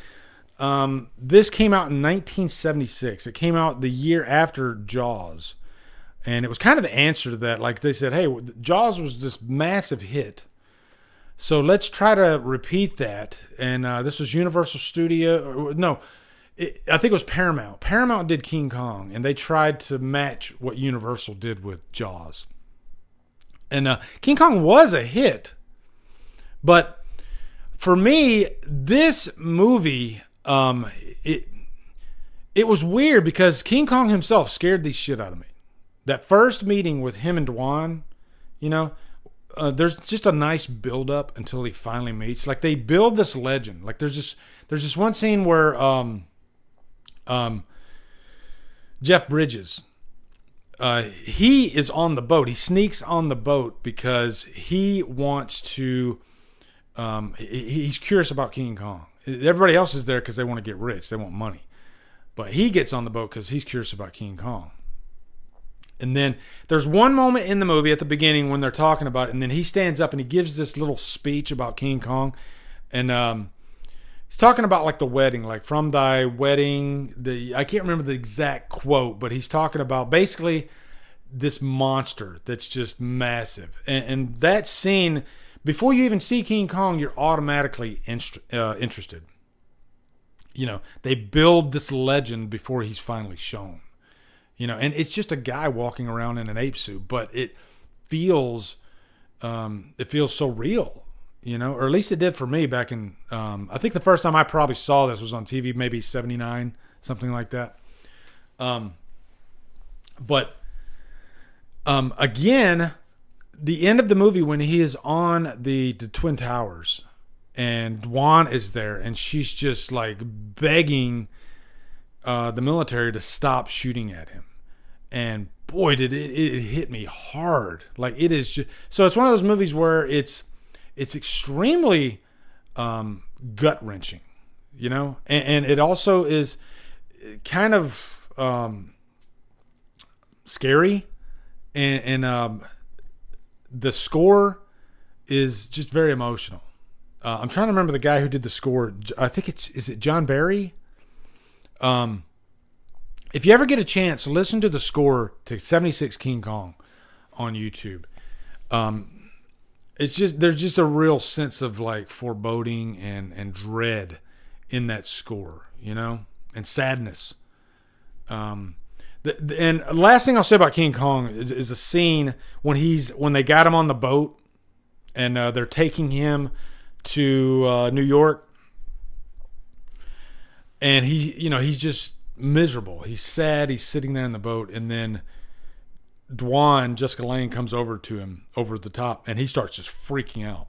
this came out in 1976. It came out the year after Jaws. And it was kind of the answer to that. Like they said, hey, Jaws was this massive hit, so let's try to repeat that. And this was Universal Studio. No. I think it was Paramount. Paramount did King Kong, and they tried to match what Universal did with Jaws. And King Kong was a hit, but for me, this movie, it was weird because King Kong himself scared the shit out of me. That first meeting with him and Dwan, you know, there's just a nice build up until he finally meets. Like they build this legend. Like there's this one scene where Jeff Bridges, he is on the boat. He sneaks on the boat because he wants to, he's curious about King Kong. Everybody else is there because they want to get rich. They want money. But he gets on the boat because he's curious about King Kong. And then there's one moment in the movie at the beginning when they're talking about it, and then he stands up and he gives this little speech about King Kong. And he's talking about like the wedding, like from thy wedding. I can't remember the exact quote, but he's talking about basically this monster that's just massive. And that scene, before you even see King Kong, you're automatically interested. You know, they build this legend before he's finally shown. You know, and it's just a guy walking around in an ape suit, but it feels so real. You know, or at least it did for me back in, I think the first time I probably saw this was on TV, maybe 79, something like that. But again, the end of the movie when he is on the Twin Towers and Dwan is there and she's just like begging the military to stop shooting at him. And boy, did it hit me hard. Like it is just, so it's one of those movies where it's extremely gut wrenching, you know, and it also is kind of scary, and the score is just very emotional, I'm trying to remember the guy who did the score. I think is it John Barry? If you ever get a chance, listen to the score to 76 King Kong on YouTube. It's just, there's just a real sense of like foreboding and dread in that score, you know, and sadness. And last thing I'll say about King Kong is a scene when they got him on the boat and they're taking him to New York, and he's just miserable. He's sad. He's sitting there in the boat, and then Dwan, Jessica Lange, comes over to him over the top, and he starts just freaking out.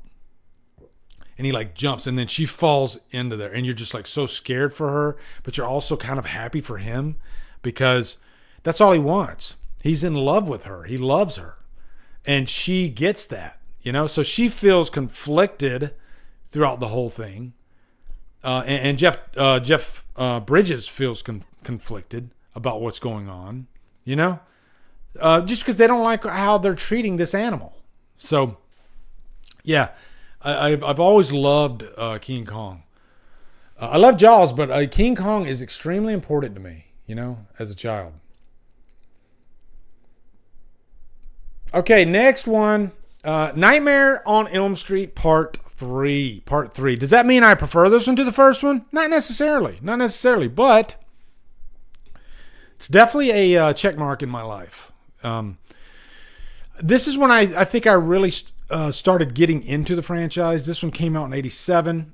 And he like jumps, and then she falls into there, and you're just like so scared for her, but you're also kind of happy for him because that's all he wants. He's in love with her. He loves her, and she gets that, you know. So she feels conflicted throughout the whole thing, and Jeff Bridges feels conflicted about what's going on, you know. Just because they don't like how they're treating this animal. So, yeah, I've always loved King Kong. I love Jaws, but King Kong is extremely important to me, you know, as a child. Okay, next one. Nightmare on Elm Street Part 3. Part 3. Does that mean I prefer this one to the first one? Not necessarily. Not necessarily, but it's definitely a check mark in my life. This is when I think I really started getting into the franchise. This one came out in 87.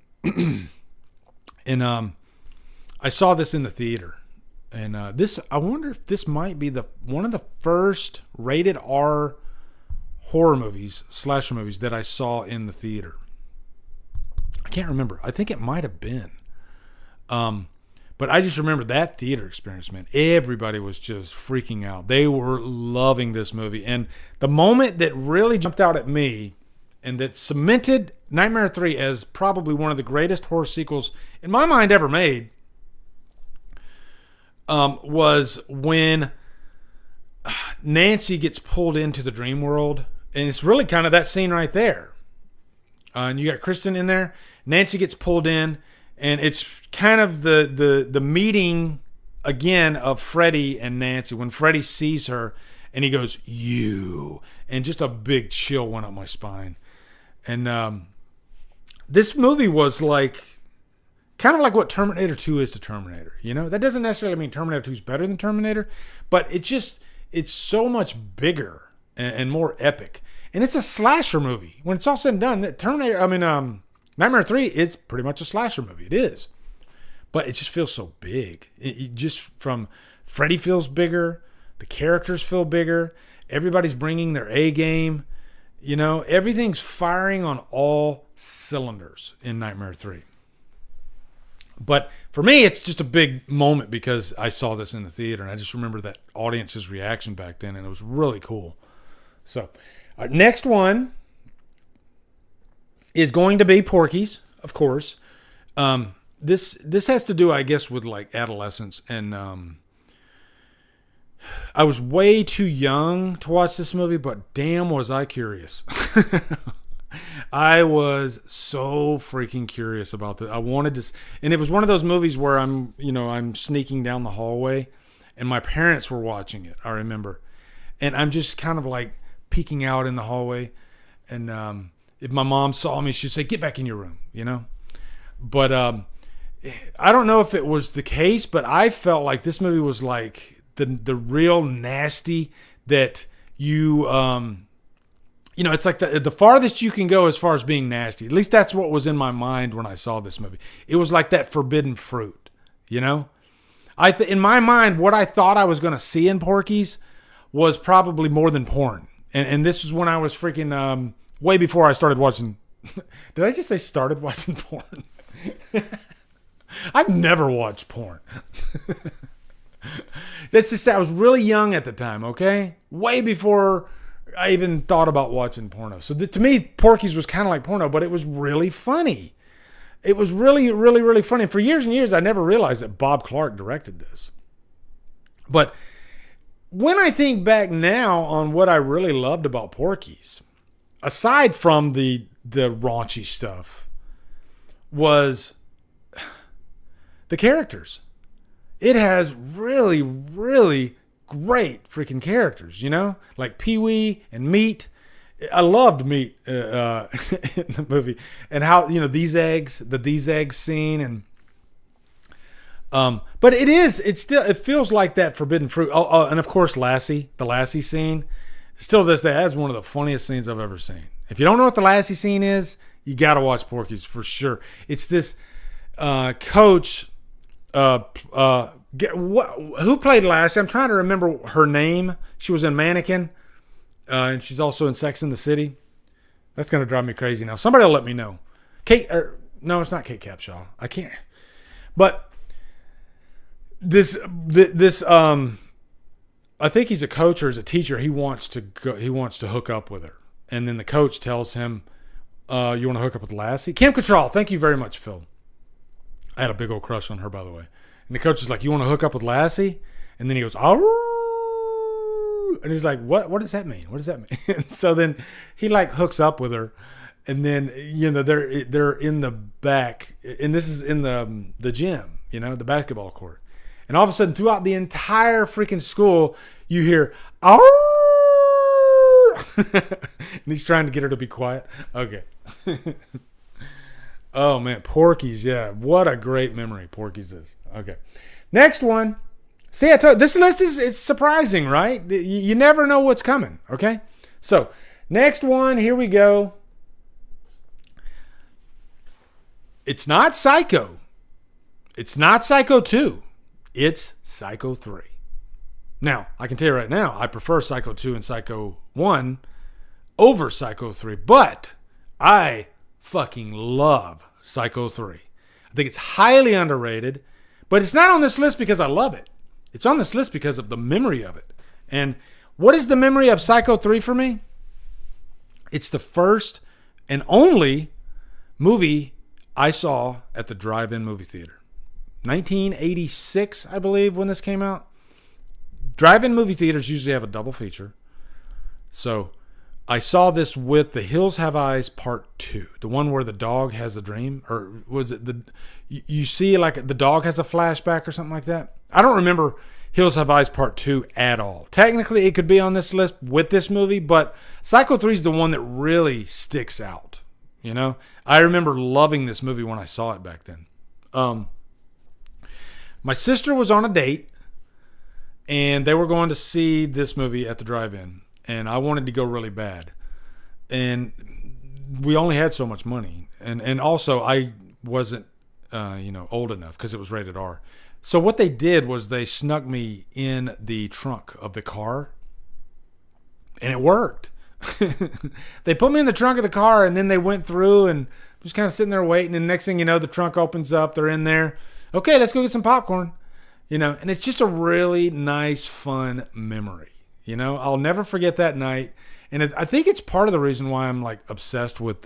And I saw this in the theater. And I wonder if this might be one of the first rated R horror movies, slasher movies that I saw in the theater. I can't remember. I think it might have been. But I just remember that theater experience, man. Everybody was just freaking out. They were loving this movie. And the moment that really jumped out at me and that cemented Nightmare 3 as probably one of the greatest horror sequels in my mind ever made was when Nancy gets pulled into the dream world. And it's really kind of that scene right there. And you got Kristen in there. Nancy gets pulled in. And it's kind of the meeting again of Freddy and Nancy when Freddy sees her and he goes, "You," and just a big chill went up my spine. And this movie was like kind of like what Terminator 2 is to Terminator. You know, that doesn't necessarily mean Terminator 2 is better than Terminator, but it's so much bigger and more epic. And it's a slasher movie. When it's all said and done, Nightmare 3, it's pretty much a slasher movie. It is. But it just feels so big. It just from Freddy feels bigger. The characters feel bigger. Everybody's bringing their A game. You know, everything's firing on all cylinders in Nightmare 3. But for me, it's just a big moment because I saw this in the theater. And I just remember that audience's reaction back then. And it was really cool. So, our next one is going to be Porky's, of course. This has to do, I guess, with like adolescence, and I was way too young to watch this movie, but damn was I curious. I was so freaking curious about this. I wanted to, and it was one of those movies where I'm sneaking down the hallway, and my parents were watching it. I remember, and I'm just kind of like peeking out in the hallway, and if my mom saw me, she'd say, "Get back in your room," you know? But I don't know if it was the case, but I felt like this movie was like the real nasty that it's like the farthest you can go as far as being nasty. At least that's what was in my mind when I saw this movie. It was like that forbidden fruit, you know? In my mind, what I thought I was going to see in Porky's was probably more than porn. And this was when I was freaking... way before I started watching... Did I just say started watching porn? I've never watched porn. Let's just say I was really young at the time, okay? Way before I even thought about watching porno. So to me, Porky's was kind of like porno, but it was really funny. It was really, really, really funny. For years and years, I never realized that Bob Clark directed this. But when I think back now on what I really loved about Porky's, aside from the raunchy stuff, was the characters. It has really, really great freaking characters, you know? Like Pee-wee and Meat. I loved Meat in the movie. And how, you know, these eggs scene. And but it feels like that forbidden fruit. And of course the Lassie scene. Still this day, that's one of the funniest scenes I've ever seen. If you don't know what the Lassie scene is, you got to watch Porky's for sure. It's this coach. Who played Lassie? I'm trying to remember her name. She was in Mannequin, and she's also in Sex and the City. That's gonna drive me crazy now. Somebody will let me know. No, it's not Kate Capshaw. I can't. But this I think he's a coach or he's a teacher. He wants to hook up with her, and then the coach tells him, "You want to hook up with Lassie?" Kim Cattrall. Thank you very much, Phil. I had a big old crush on her, by the way. And the coach is like, "You want to hook up with Lassie?" And then he goes, "Oh," and he's like, "What does that mean? What does that mean?" And so then he like hooks up with her, and then you know they're in the back, and this is in the gym, you know, the basketball court. And all of a sudden, throughout the entire freaking school, you hear, "Oh!" And he's trying to get her to be quiet. Okay. Oh, man. Porky's, yeah. What a great memory Porky's is. Okay. Next one. See, I told you, this list it's surprising, right? You never know what's coming, okay? So, next one. Here we go. It's not Psycho. It's not Psycho 2. It's Psycho 3. Now, I can tell you right now, I prefer Psycho 2 and Psycho 1 over Psycho 3, but I fucking love Psycho 3. I think it's highly underrated, but it's not on this list because I love it. It's on this list because of the memory of it. And what is the memory of Psycho 3 for me? It's the first and only movie I saw at the drive-in movie theater. 1986, I believe, when this came out. Drive-in movie theaters usually have a double feature. So I saw this with The Hills Have Eyes Part 2. The one where the dog has a dream. Or was it you see like the dog has a flashback or something like that? I don't remember Hills Have Eyes Part 2 at all. Technically, it could be on this list with this movie, but Psycho 3 is the one that really sticks out. You know? I remember loving this movie when I saw it back then. My sister was on a date, and they were going to see this movie at the drive-in, and I wanted to go really bad. And we only had so much money, and also I wasn't, old enough because it was rated R. So what they did was they snuck me in the trunk of the car, and it worked. They put me in the trunk of the car, and then they went through and just kind of sitting there waiting, and next thing you know, the trunk opens up, they're in there. Okay, let's go get some popcorn. You know, and it's just a really nice, fun memory. You know, I'll never forget that night. And I think it's part of the reason why I'm like obsessed with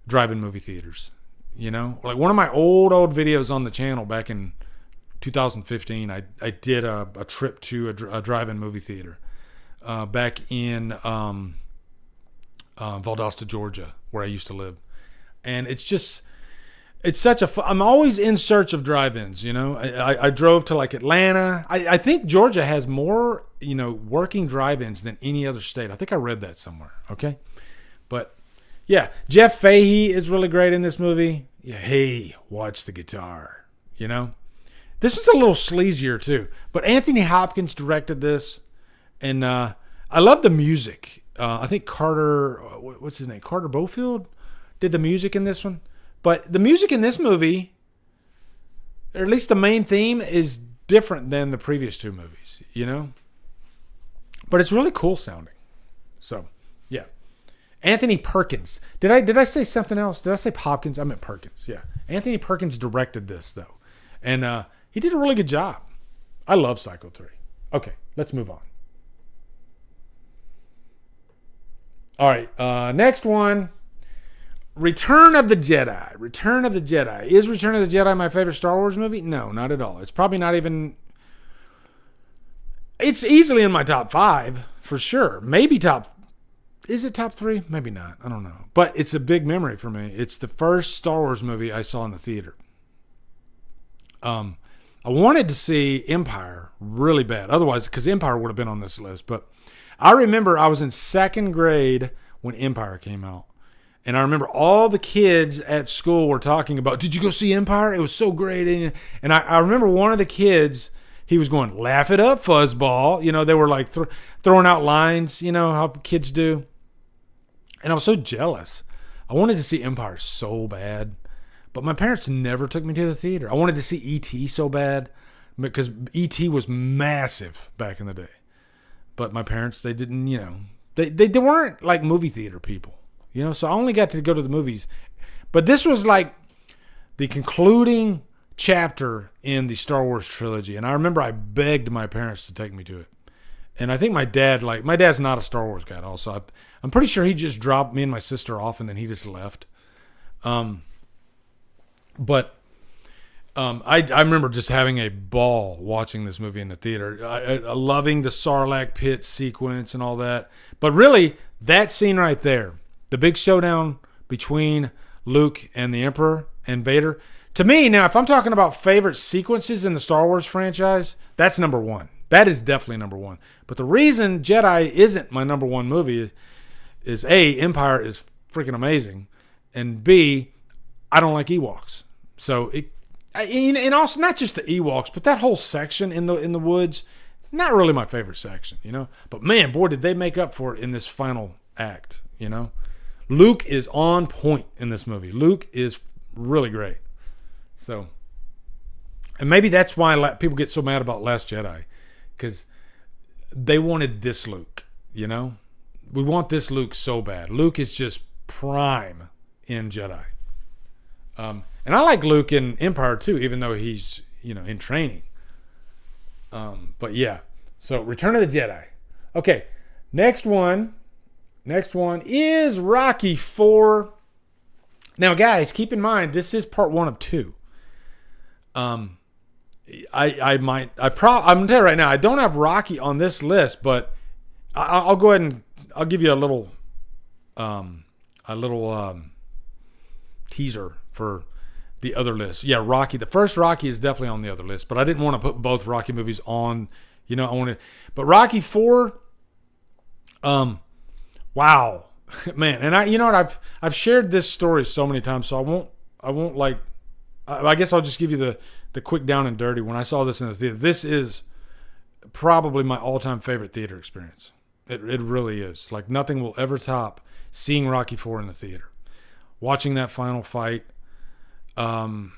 drive-in movie theaters. You know, like one of my old videos on the channel back in 2015, I did a trip to a drive-in movie theater back in Valdosta, Georgia, where I used to live. And it's just... It's such a I'm always in search of drive-ins, you know. I drove to like Atlanta. I think Georgia has more, working drive-ins than any other state. I think I read that somewhere, okay? But, yeah, Jeff Fahey is really great in this movie. Yeah, hey, watch the guitar, you know. This was a little sleazier, too. But Anthony Hopkins directed this, and I love the music. I think Carter, what's his name? Carter Bofield did the music in this one. But the music in this movie, or at least the main theme, is different than the previous two movies, you know? But it's really cool sounding. So, yeah. Anthony Perkins. Did I say something else? Did I say Hopkins? I meant Perkins, yeah. Anthony Perkins directed this, though. And he did a really good job. I love Psycho 3. Okay, let's move on. All right, next one. Return of the Jedi. Return of the Jedi. Is Return of the Jedi my favorite Star Wars movie? No, not at all. It's probably not even... It's easily in my top 5, for sure. Maybe top... is it top 3? Maybe not. I don't know. But it's a big memory for me. It's the first Star Wars movie I saw in the theater. I wanted to see Empire really bad. Otherwise, because Empire would have been on this list. But I remember I was in 2nd grade when Empire came out. And I remember all the kids at school were talking about, did you go see Empire? It was so great. And I remember one of the kids, he was going, laugh it up, fuzzball. You know, they were like throwing out lines, you know, how kids do. And I was so jealous. I wanted to see Empire so bad. But my parents never took me to the theater. I wanted to see E.T. so bad because E.T. was massive back in the day. But my parents, they didn't, you know, they weren't like movie theater people. You know, so I only got to go to the movies. But this was like the concluding chapter in the Star Wars trilogy. And I remember I begged my parents to take me to it. And I think my dad's not a Star Wars guy at all. So I'm pretty sure he just dropped me and my sister off and then he just left. But I remember just having a ball watching this movie in the theater. I loving the Sarlacc pit sequence and all that. But really, that scene right there, the big showdown between Luke and the Emperor and Vader. To me, now, if I'm talking about favorite sequences in the Star Wars franchise, that's number 1. That is definitely number 1. But the reason Jedi isn't my number 1 movie is A, Empire is freaking amazing, and B, I don't like Ewoks. So, and also not just the Ewoks, but that whole section in the woods, not really my favorite section, you know. But man, boy, did they make up for it in this final act, you know. Luke is on point in this movie. Luke is really great. So, and maybe that's why people get so mad about Last Jedi, because they wanted this Luke, you know? We want this Luke so bad. Luke is just prime in Jedi. And I like Luke in Empire too, even though he's, you know, in training. But yeah, so Return of the Jedi. Okay, next one is Rocky 4. Now, guys, keep in mind, this is part 1 of 2. I'm gonna tell you right now, I don't have Rocky on this list, but I'll go ahead and I'll give you a little teaser for the other list. Yeah, Rocky. The first Rocky is definitely on the other list, but I didn't want to put both Rocky movies on. You know, but Rocky 4. Wow, man, and you know what? I've shared this story so many times, so I won't like. I guess I'll just give you the quick down and dirty. When I saw this in the theater, this is probably my all-time favorite theater experience. It really is. Like nothing will ever top seeing Rocky 4 in the theater, watching that final fight. Man,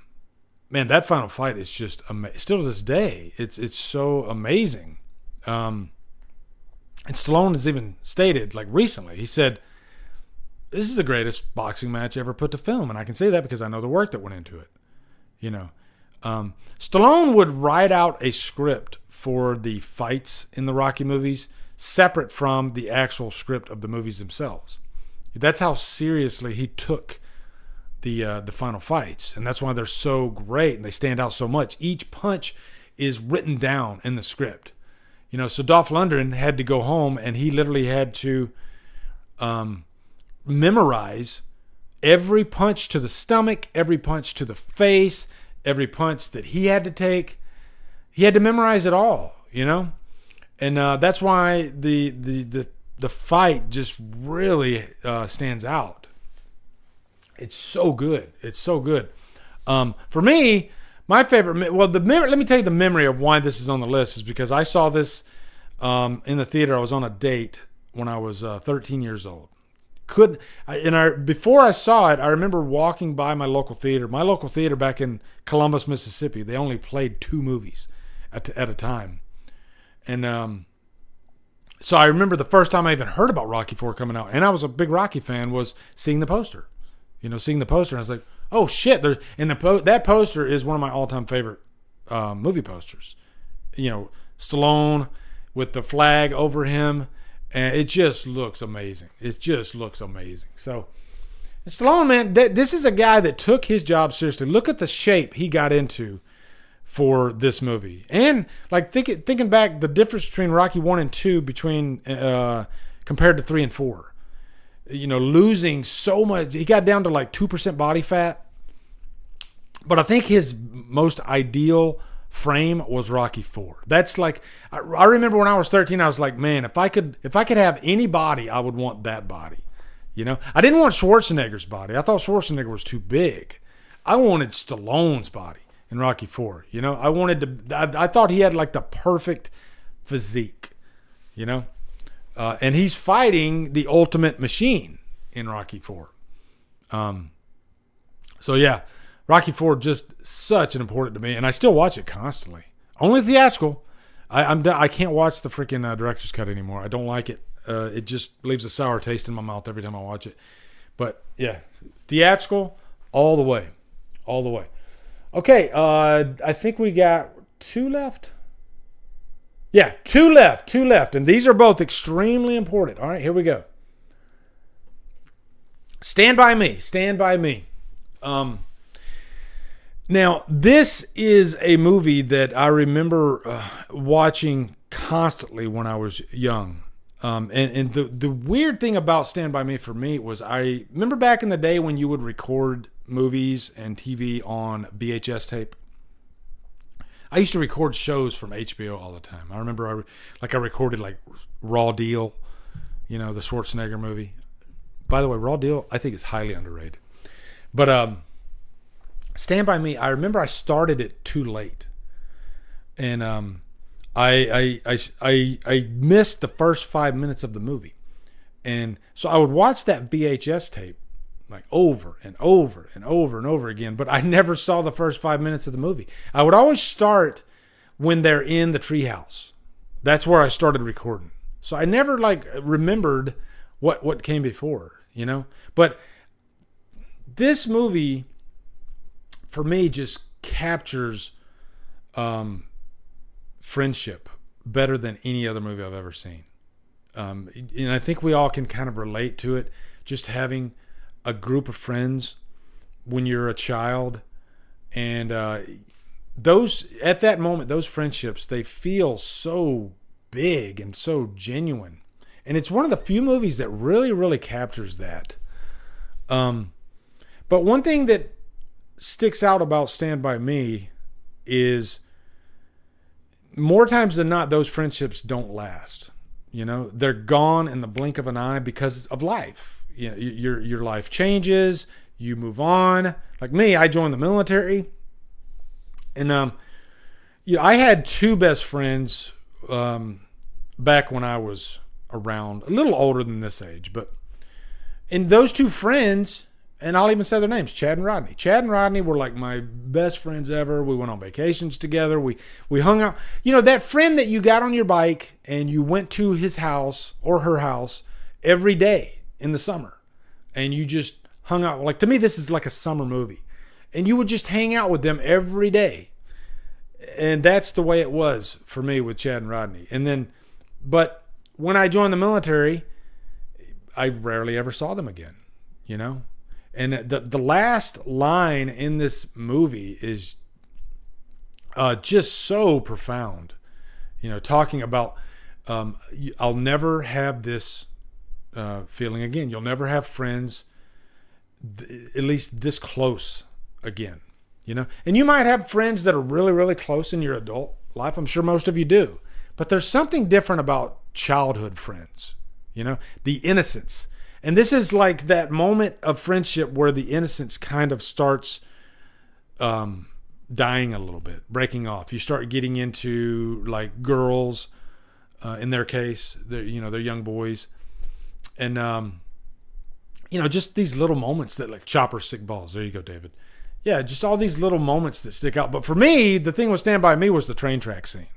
that final fight is just amazing. Still to this day, it's so amazing. And Stallone has even stated, like recently, he said, "This is the greatest boxing match ever put to film," and I can say that because I know the work that went into it. You know, Stallone would write out a script for the fights in the Rocky movies separate from the actual script of the movies themselves. That's how seriously he took the final fights, and that's why they're so great and they stand out so much. Each punch is written down in the script. You know, so Dolph Lundgren had to go home and he literally had to memorize every punch to the stomach, every punch to the face, every punch that he had to take. He had to memorize it all, you know? And that's why the fight just really stands out. It's so good. It's so good. For me, my favorite, well, let me tell you the memory of why this is on the list is because I saw this in the theater. I was on a date when I was 13 years old. Before I saw it, I remember walking by my local theater. My local theater back in Columbus, Mississippi, they only played 2 movies at a time. And so I remember the first time I even heard about Rocky 4 coming out, and I was a big Rocky fan, was seeing the poster. You know, seeing the poster, and I was like, oh shit! That poster is one of my all-time favorite movie posters. You know, Stallone with the flag over him, and it just looks amazing. It just looks amazing. So, Stallone, man, this is a guy that took his job seriously. Look at the shape he got into for this movie, and like thinking back, the difference between Rocky 1 and 2 compared to 3 and 4. losing so much. He got down to like 2% body fat. But I think his most ideal frame was Rocky IV. That's like, I remember when I was 13, I was like, man, if I could have any body, I would want that body. I didn't want Schwarzenegger's body. I thought Schwarzenegger was too big. I wanted Stallone's body in Rocky IV. I thought he had like the perfect physique, and he's fighting the ultimate machine in Rocky IV. So yeah, Rocky IV just such an important to me, and I still watch it constantly. Only theatrical. I can't watch the freaking director's cut anymore. I don't like it. It just leaves a sour taste in my mouth every time I watch it. But yeah, theatrical all the way. Okay, I think we got 2 left. Yeah, 2 left. And these are both extremely important. All right, here we go. Stand By Me. Now, this is a movie that I remember watching constantly when I was young. And the weird thing about Stand By Me for me was I remember back in the day when you would record movies and TV on VHS tape. I used to record shows from HBO all the time. I remember I recorded like Raw Deal, the Schwarzenegger movie. By the way, Raw Deal I think is highly underrated. But Stand By Me, I remember I started it too late. And I missed the first 5 minutes of the movie. And so I would watch that VHS tape like over and over and over and over again, but I never saw the first 5 minutes of the movie. I would always start when they're in the treehouse. That's where I started recording. So I never remembered what came before, But this movie for me just captures friendship better than any other movie I've ever seen. And I think we all can kind of relate to it. Just having a group of friends when you're a child, and those at that moment, those friendships, they feel so big and so genuine. And it's one of the few movies that really, really captures that. But one thing that sticks out about Stand By Me is more times than not, those friendships don't last. They're gone in the blink of an eye because of life. Your life changes, you move on. Like me, I joined the military, and I had 2 best friends back when I was around a little older than this age, and those 2 friends, and I'll even say their names, Chad and Rodney. Chad and Rodney were like my best friends ever. We went on vacations together. We hung out. That friend that you got on your bike and you went to his house or her house every day in the summer, and you just hung out. Like, to me, this is like a summer movie, and you would just hang out with them every day. And that's the way it was for me with Chad and Rodney. But when I joined the military, I rarely ever saw them again, And the last line in this movie is just so profound, talking about I'll never have this feeling again. You'll never have friends at least this close again, And you might have friends that are really, really close in your adult life. I'm sure most of you do. But there's something different about childhood friends, the innocence. And this is like that moment of friendship where the innocence kind of starts dying a little bit, breaking off. You start getting into like girls, in their case, they're young boys. And, just these little moments that like chopper sick balls. There you go, David. Yeah, just all these little moments that stick out. But for me, the thing with Stand By Me was the train track scene.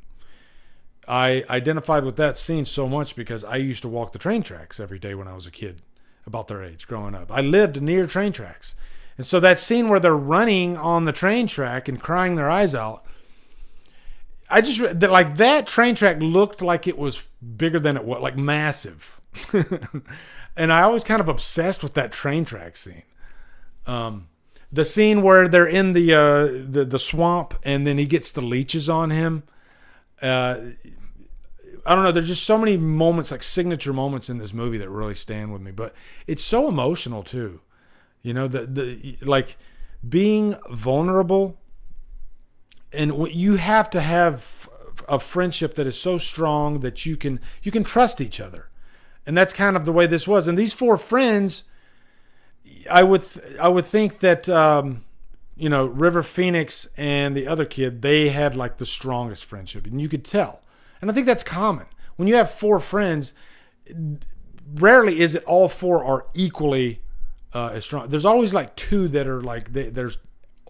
I identified with that scene so much because I used to walk the train tracks every day when I was a kid, about their age, growing up. I lived near train tracks. And so that scene where they're running on the train track and crying their eyes out, that train track looked like it was bigger than it was, like massive. And I always kind of obsessed with that train track scene. The scene where they're in the swamp and then he gets the leeches on him. I don't know. There's just so many moments, like signature moments in this movie that really stand with me. But it's so emotional too. You know, the like being vulnerable, and you have to have a friendship that is so strong that you can trust each other, and that's kind of the way this was. And these four friends, I would think that you know, River Phoenix and the other kid, they had like the strongest friendship, and you could tell. And I think that's common when you have four friends. Rarely is it all four are equally as strong. There's always like two that are like there's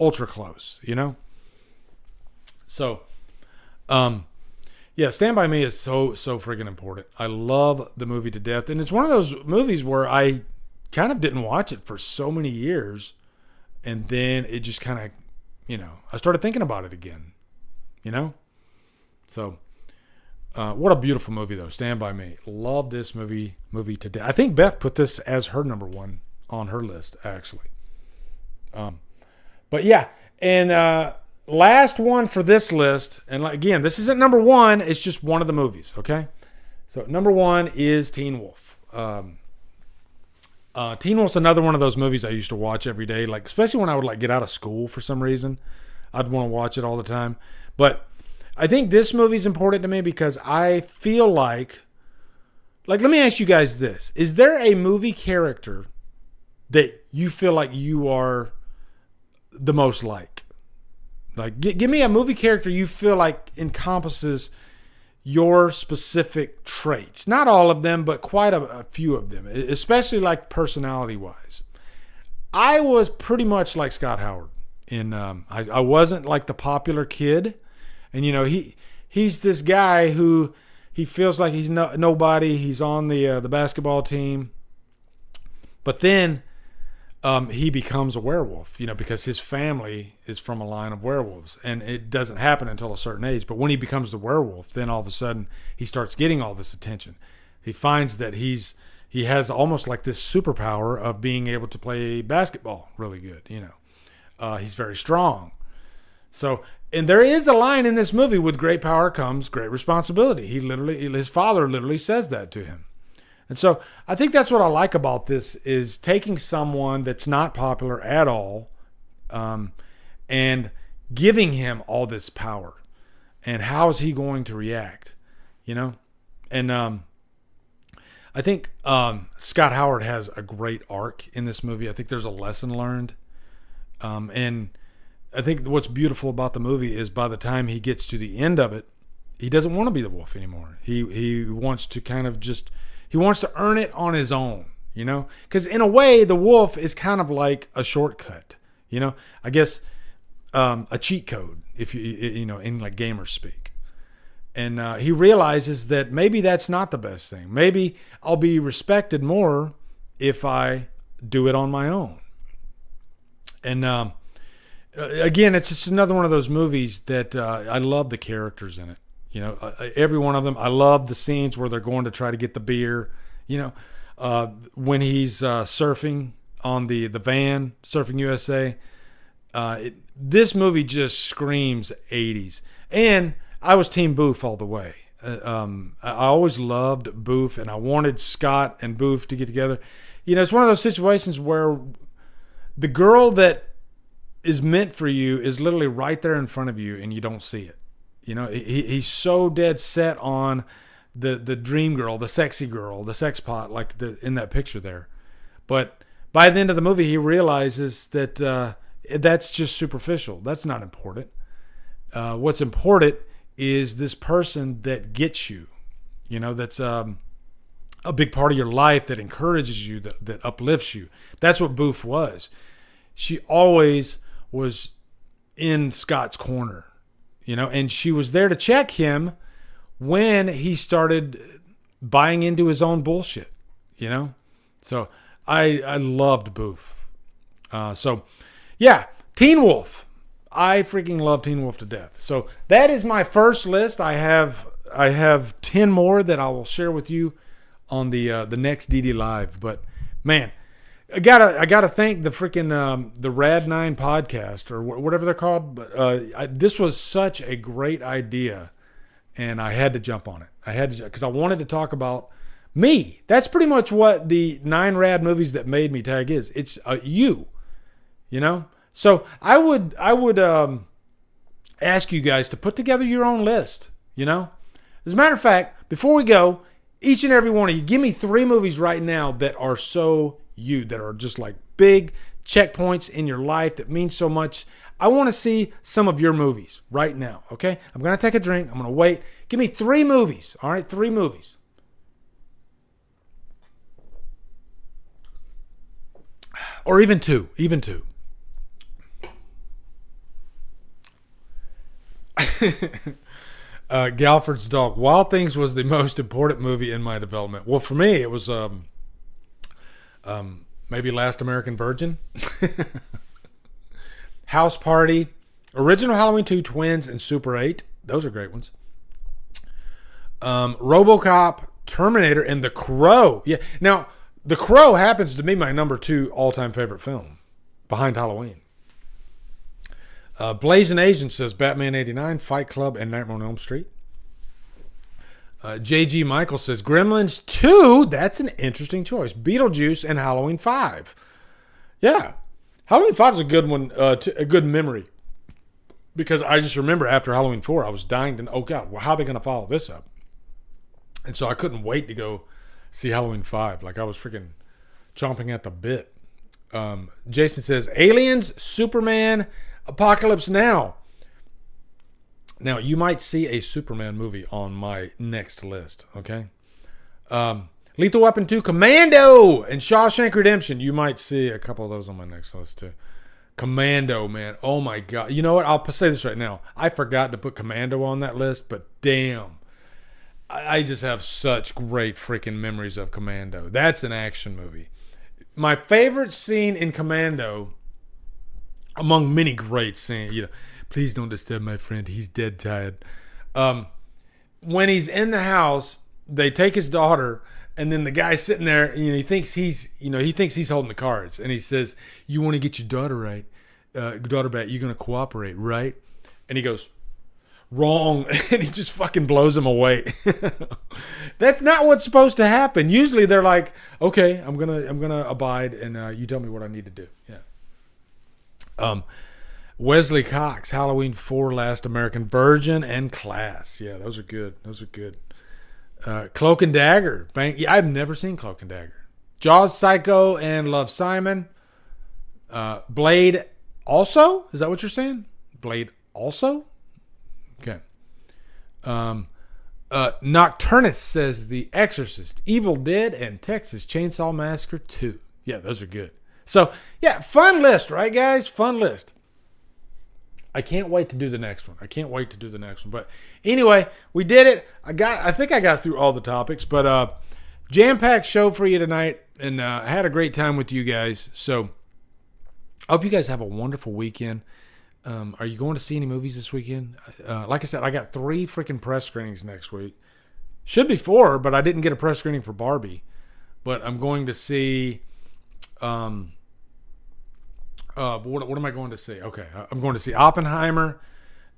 ultra close, you know. So, yeah, Stand By Me is so freaking important. I love the movie to death, and it's one of those movies where I kind of didn't watch it for so many years, and then it just kind of, you know, I started thinking about it again, you know. So, what a beautiful movie though, Stand By Me. Love this movie to death. I think Beth put this as her number one on her list actually. But yeah, and last one for this list, and again, this isn't number one, it's just one of the movies, okay? So number one is Teen Wolf. Teen Wolf's another one of those movies I used to watch every day, like especially when I would like get out of school for some reason. I'd want to watch it all the time. But I think this movie's important to me because I feel like let me ask you guys this. Is there a movie character that you feel like you are the most like? Like, give me a movie character you feel like encompasses your specific traits. Not all of them, but quite a few of them, especially like personality-wise. I was pretty much like Scott Howard. I wasn't like the popular kid. And, you know, he's this guy who he feels like he's nobody. He's on the basketball team. But then he becomes a werewolf, you know, because his family is from a line of werewolves, and it doesn't happen until a certain age. But when he becomes the werewolf, then all of a sudden he starts getting all this attention. He finds that he has almost like this superpower of being able to play basketball really good, you know. He's very strong. So, and there is a line in this movie, with great power comes great responsibility. His father literally says that to him. And so I think that's what I like about this, is taking someone that's not popular at all and giving him all this power. And how is he going to react? You know? And I think Scott Howard has a great arc in this movie. I think there's a lesson learned. And I think what's beautiful about the movie is by the time he gets to the end of it, he doesn't want to be the wolf anymore. He wants to kind of just... He wants to earn it on his own, you know? Because in a way, the wolf is kind of like a shortcut, you know? I guess a cheat code, if you know, in like gamer speak. And he realizes that maybe that's not the best thing. Maybe I'll be respected more if I do it on my own. And again, it's just another one of those movies that I love the characters in it. You know, every one of them. I love the scenes where they're going to try to get the beer. You know, when he's surfing on the van, Surfing USA. This movie just screams 80s. And I was Team Boof all the way. I always loved Boof, and I wanted Scott and Boof to get together. You know, it's one of those situations where the girl that is meant for you is literally right there in front of you, and you don't see it. You know, he's so dead set on the dream girl, the sexy girl, the sex pot, like in that picture there. But by the end of the movie, he realizes that that's just superficial. That's not important. What's important is this person that gets you. You know, that's a big part of your life, that encourages you, that uplifts you. That's what Boof was. She always was in Scott's corner. You know, and she was there to check him when he started buying into his own bullshit, you know? So I loved Boof. So yeah, Teen Wolf. I freaking love Teen Wolf to death. So that is my first list. I have 10 more that I will share with you on the next DDLive. But man, I gotta thank the freaking the Rad 9 podcast, or whatever they're called. But this was such a great idea, and I had to jump on it. I had to, because I wanted to talk about me. That's pretty much what the 9 rad movies that made me tag is. It's you know. So I would ask you guys to put together your own list. You know, as a matter of fact, before we go, each and every one of you, give me 3 movies right now that are so you, that are just like big checkpoints in your life that mean so much. I want to see some of your movies right now, okay? I'm going to take a drink. I'm going to wait. Give me 3 movies, all right? 3 movies. Or even 2. Even 2. Galford's Dog. Wild Things was the most important movie in my development. Well, for me, it was maybe Last American Virgin. House Party, original Halloween 2, Twins, and Super 8. Those are great ones. RoboCop, Terminator, and The Crow. Yeah. Now, The Crow happens to be my number 2 all-time favorite film, behind Halloween. Blazing Asian says Batman 89, Fight Club, and Nightmare on Elm Street. JG Michael says Gremlins 2. That's an interesting choice. Beetlejuice and Halloween 5. Yeah. Halloween 5 is a good one, a good memory. Because I just remember after Halloween 4, I was dying to, oh God, well, how are they going to follow this up? And so I couldn't wait to go see Halloween 5. Like I was freaking chomping at the bit. Jason says Aliens, Superman, Apocalypse Now. Now, you might see a Superman movie on my next list, okay? Lethal Weapon 2, Commando, and Shawshank Redemption. You might see a couple of those on my next list, too. Commando, man. Oh, my God. You know what? I'll say this right now. I forgot to put Commando on that list, but damn. I just have such great freaking memories of Commando. That's an action movie. My favorite scene in Commando, among many great scenes, you know, please don't disturb my friend. He's dead tired. When he's in the house, they take his daughter, and then the guy's sitting there, and he thinks he's holding the cards, and he says, "You want to get your daughter daughter back? You're gonna cooperate, right?" And he goes, "Wrong," and he just fucking blows him away. That's not what's supposed to happen. Usually they're like, "Okay, I'm gonna abide, and you tell me what I need to do." Yeah. Wesley Cox, Halloween 4, Last American Virgin, and Class. Yeah, those are good. Those are good. Cloak and Dagger. Yeah, I've never seen Cloak and Dagger. Jaws, Psycho, and Love, Simon. Blade also? Is that what you're saying? Blade also? Okay. Nocturnus says The Exorcist, Evil Dead, and Texas Chainsaw Massacre 2. Yeah, those are good. So, yeah, fun list, right, guys? Fun list. I can't wait to do the next one. But anyway, we did it. I think I got through all the topics, but jam-packed show for you tonight, and I had a great time with you guys. So I hope you guys have a wonderful weekend. Are you going to see any movies this weekend? Like I said, I got 3 freaking press screenings next week. Should be 4, but I didn't get a press screening for Barbie. But I'm going to see... what am I going to see? Okay, I'm going to see Oppenheimer.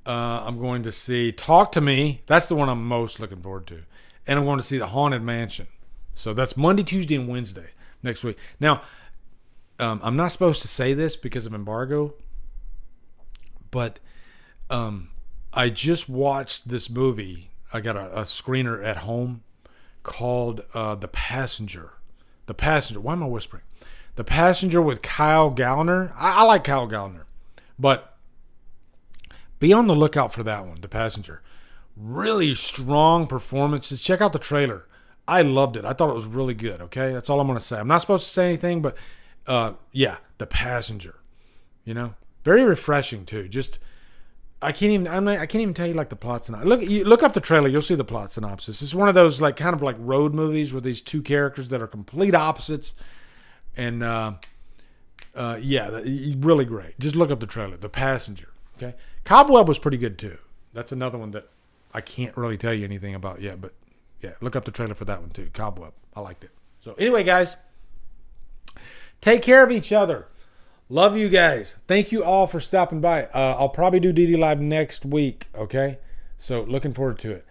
I'm going to see Talk to Me. That's the one I'm most looking forward to. And I'm going to see The Haunted Mansion. So that's Monday, Tuesday, and Wednesday next week. Now, I'm not supposed to say this because of embargo, but I just watched this movie. I got a screener at home called The Passenger. The Passenger. Why am I whispering? The Passenger with Kyle Gallner. I like Kyle Gallner, but be on the lookout for that one, The Passenger. Really strong performances. Check out the trailer. I loved it. I thought it was really good, okay? That's all I'm going to say. I'm not supposed to say anything, but yeah, The Passenger. You know? Very refreshing, too. Just, I can't even tell you, like, the plot synopsis. Look up the trailer. You'll see the plot synopsis. It's one of those, like, kind of like road movies with these 2 characters that are complete opposites. And, yeah, really great. Just look up the trailer, The Passenger, okay? Cobweb was pretty good, too. That's another one that I can't really tell you anything about yet, but, yeah, look up the trailer for that one, too. Cobweb. I liked it. So, anyway, guys, take care of each other. Love you guys. Thank you all for stopping by. I'll probably do DDLive next week, okay? So, looking forward to it.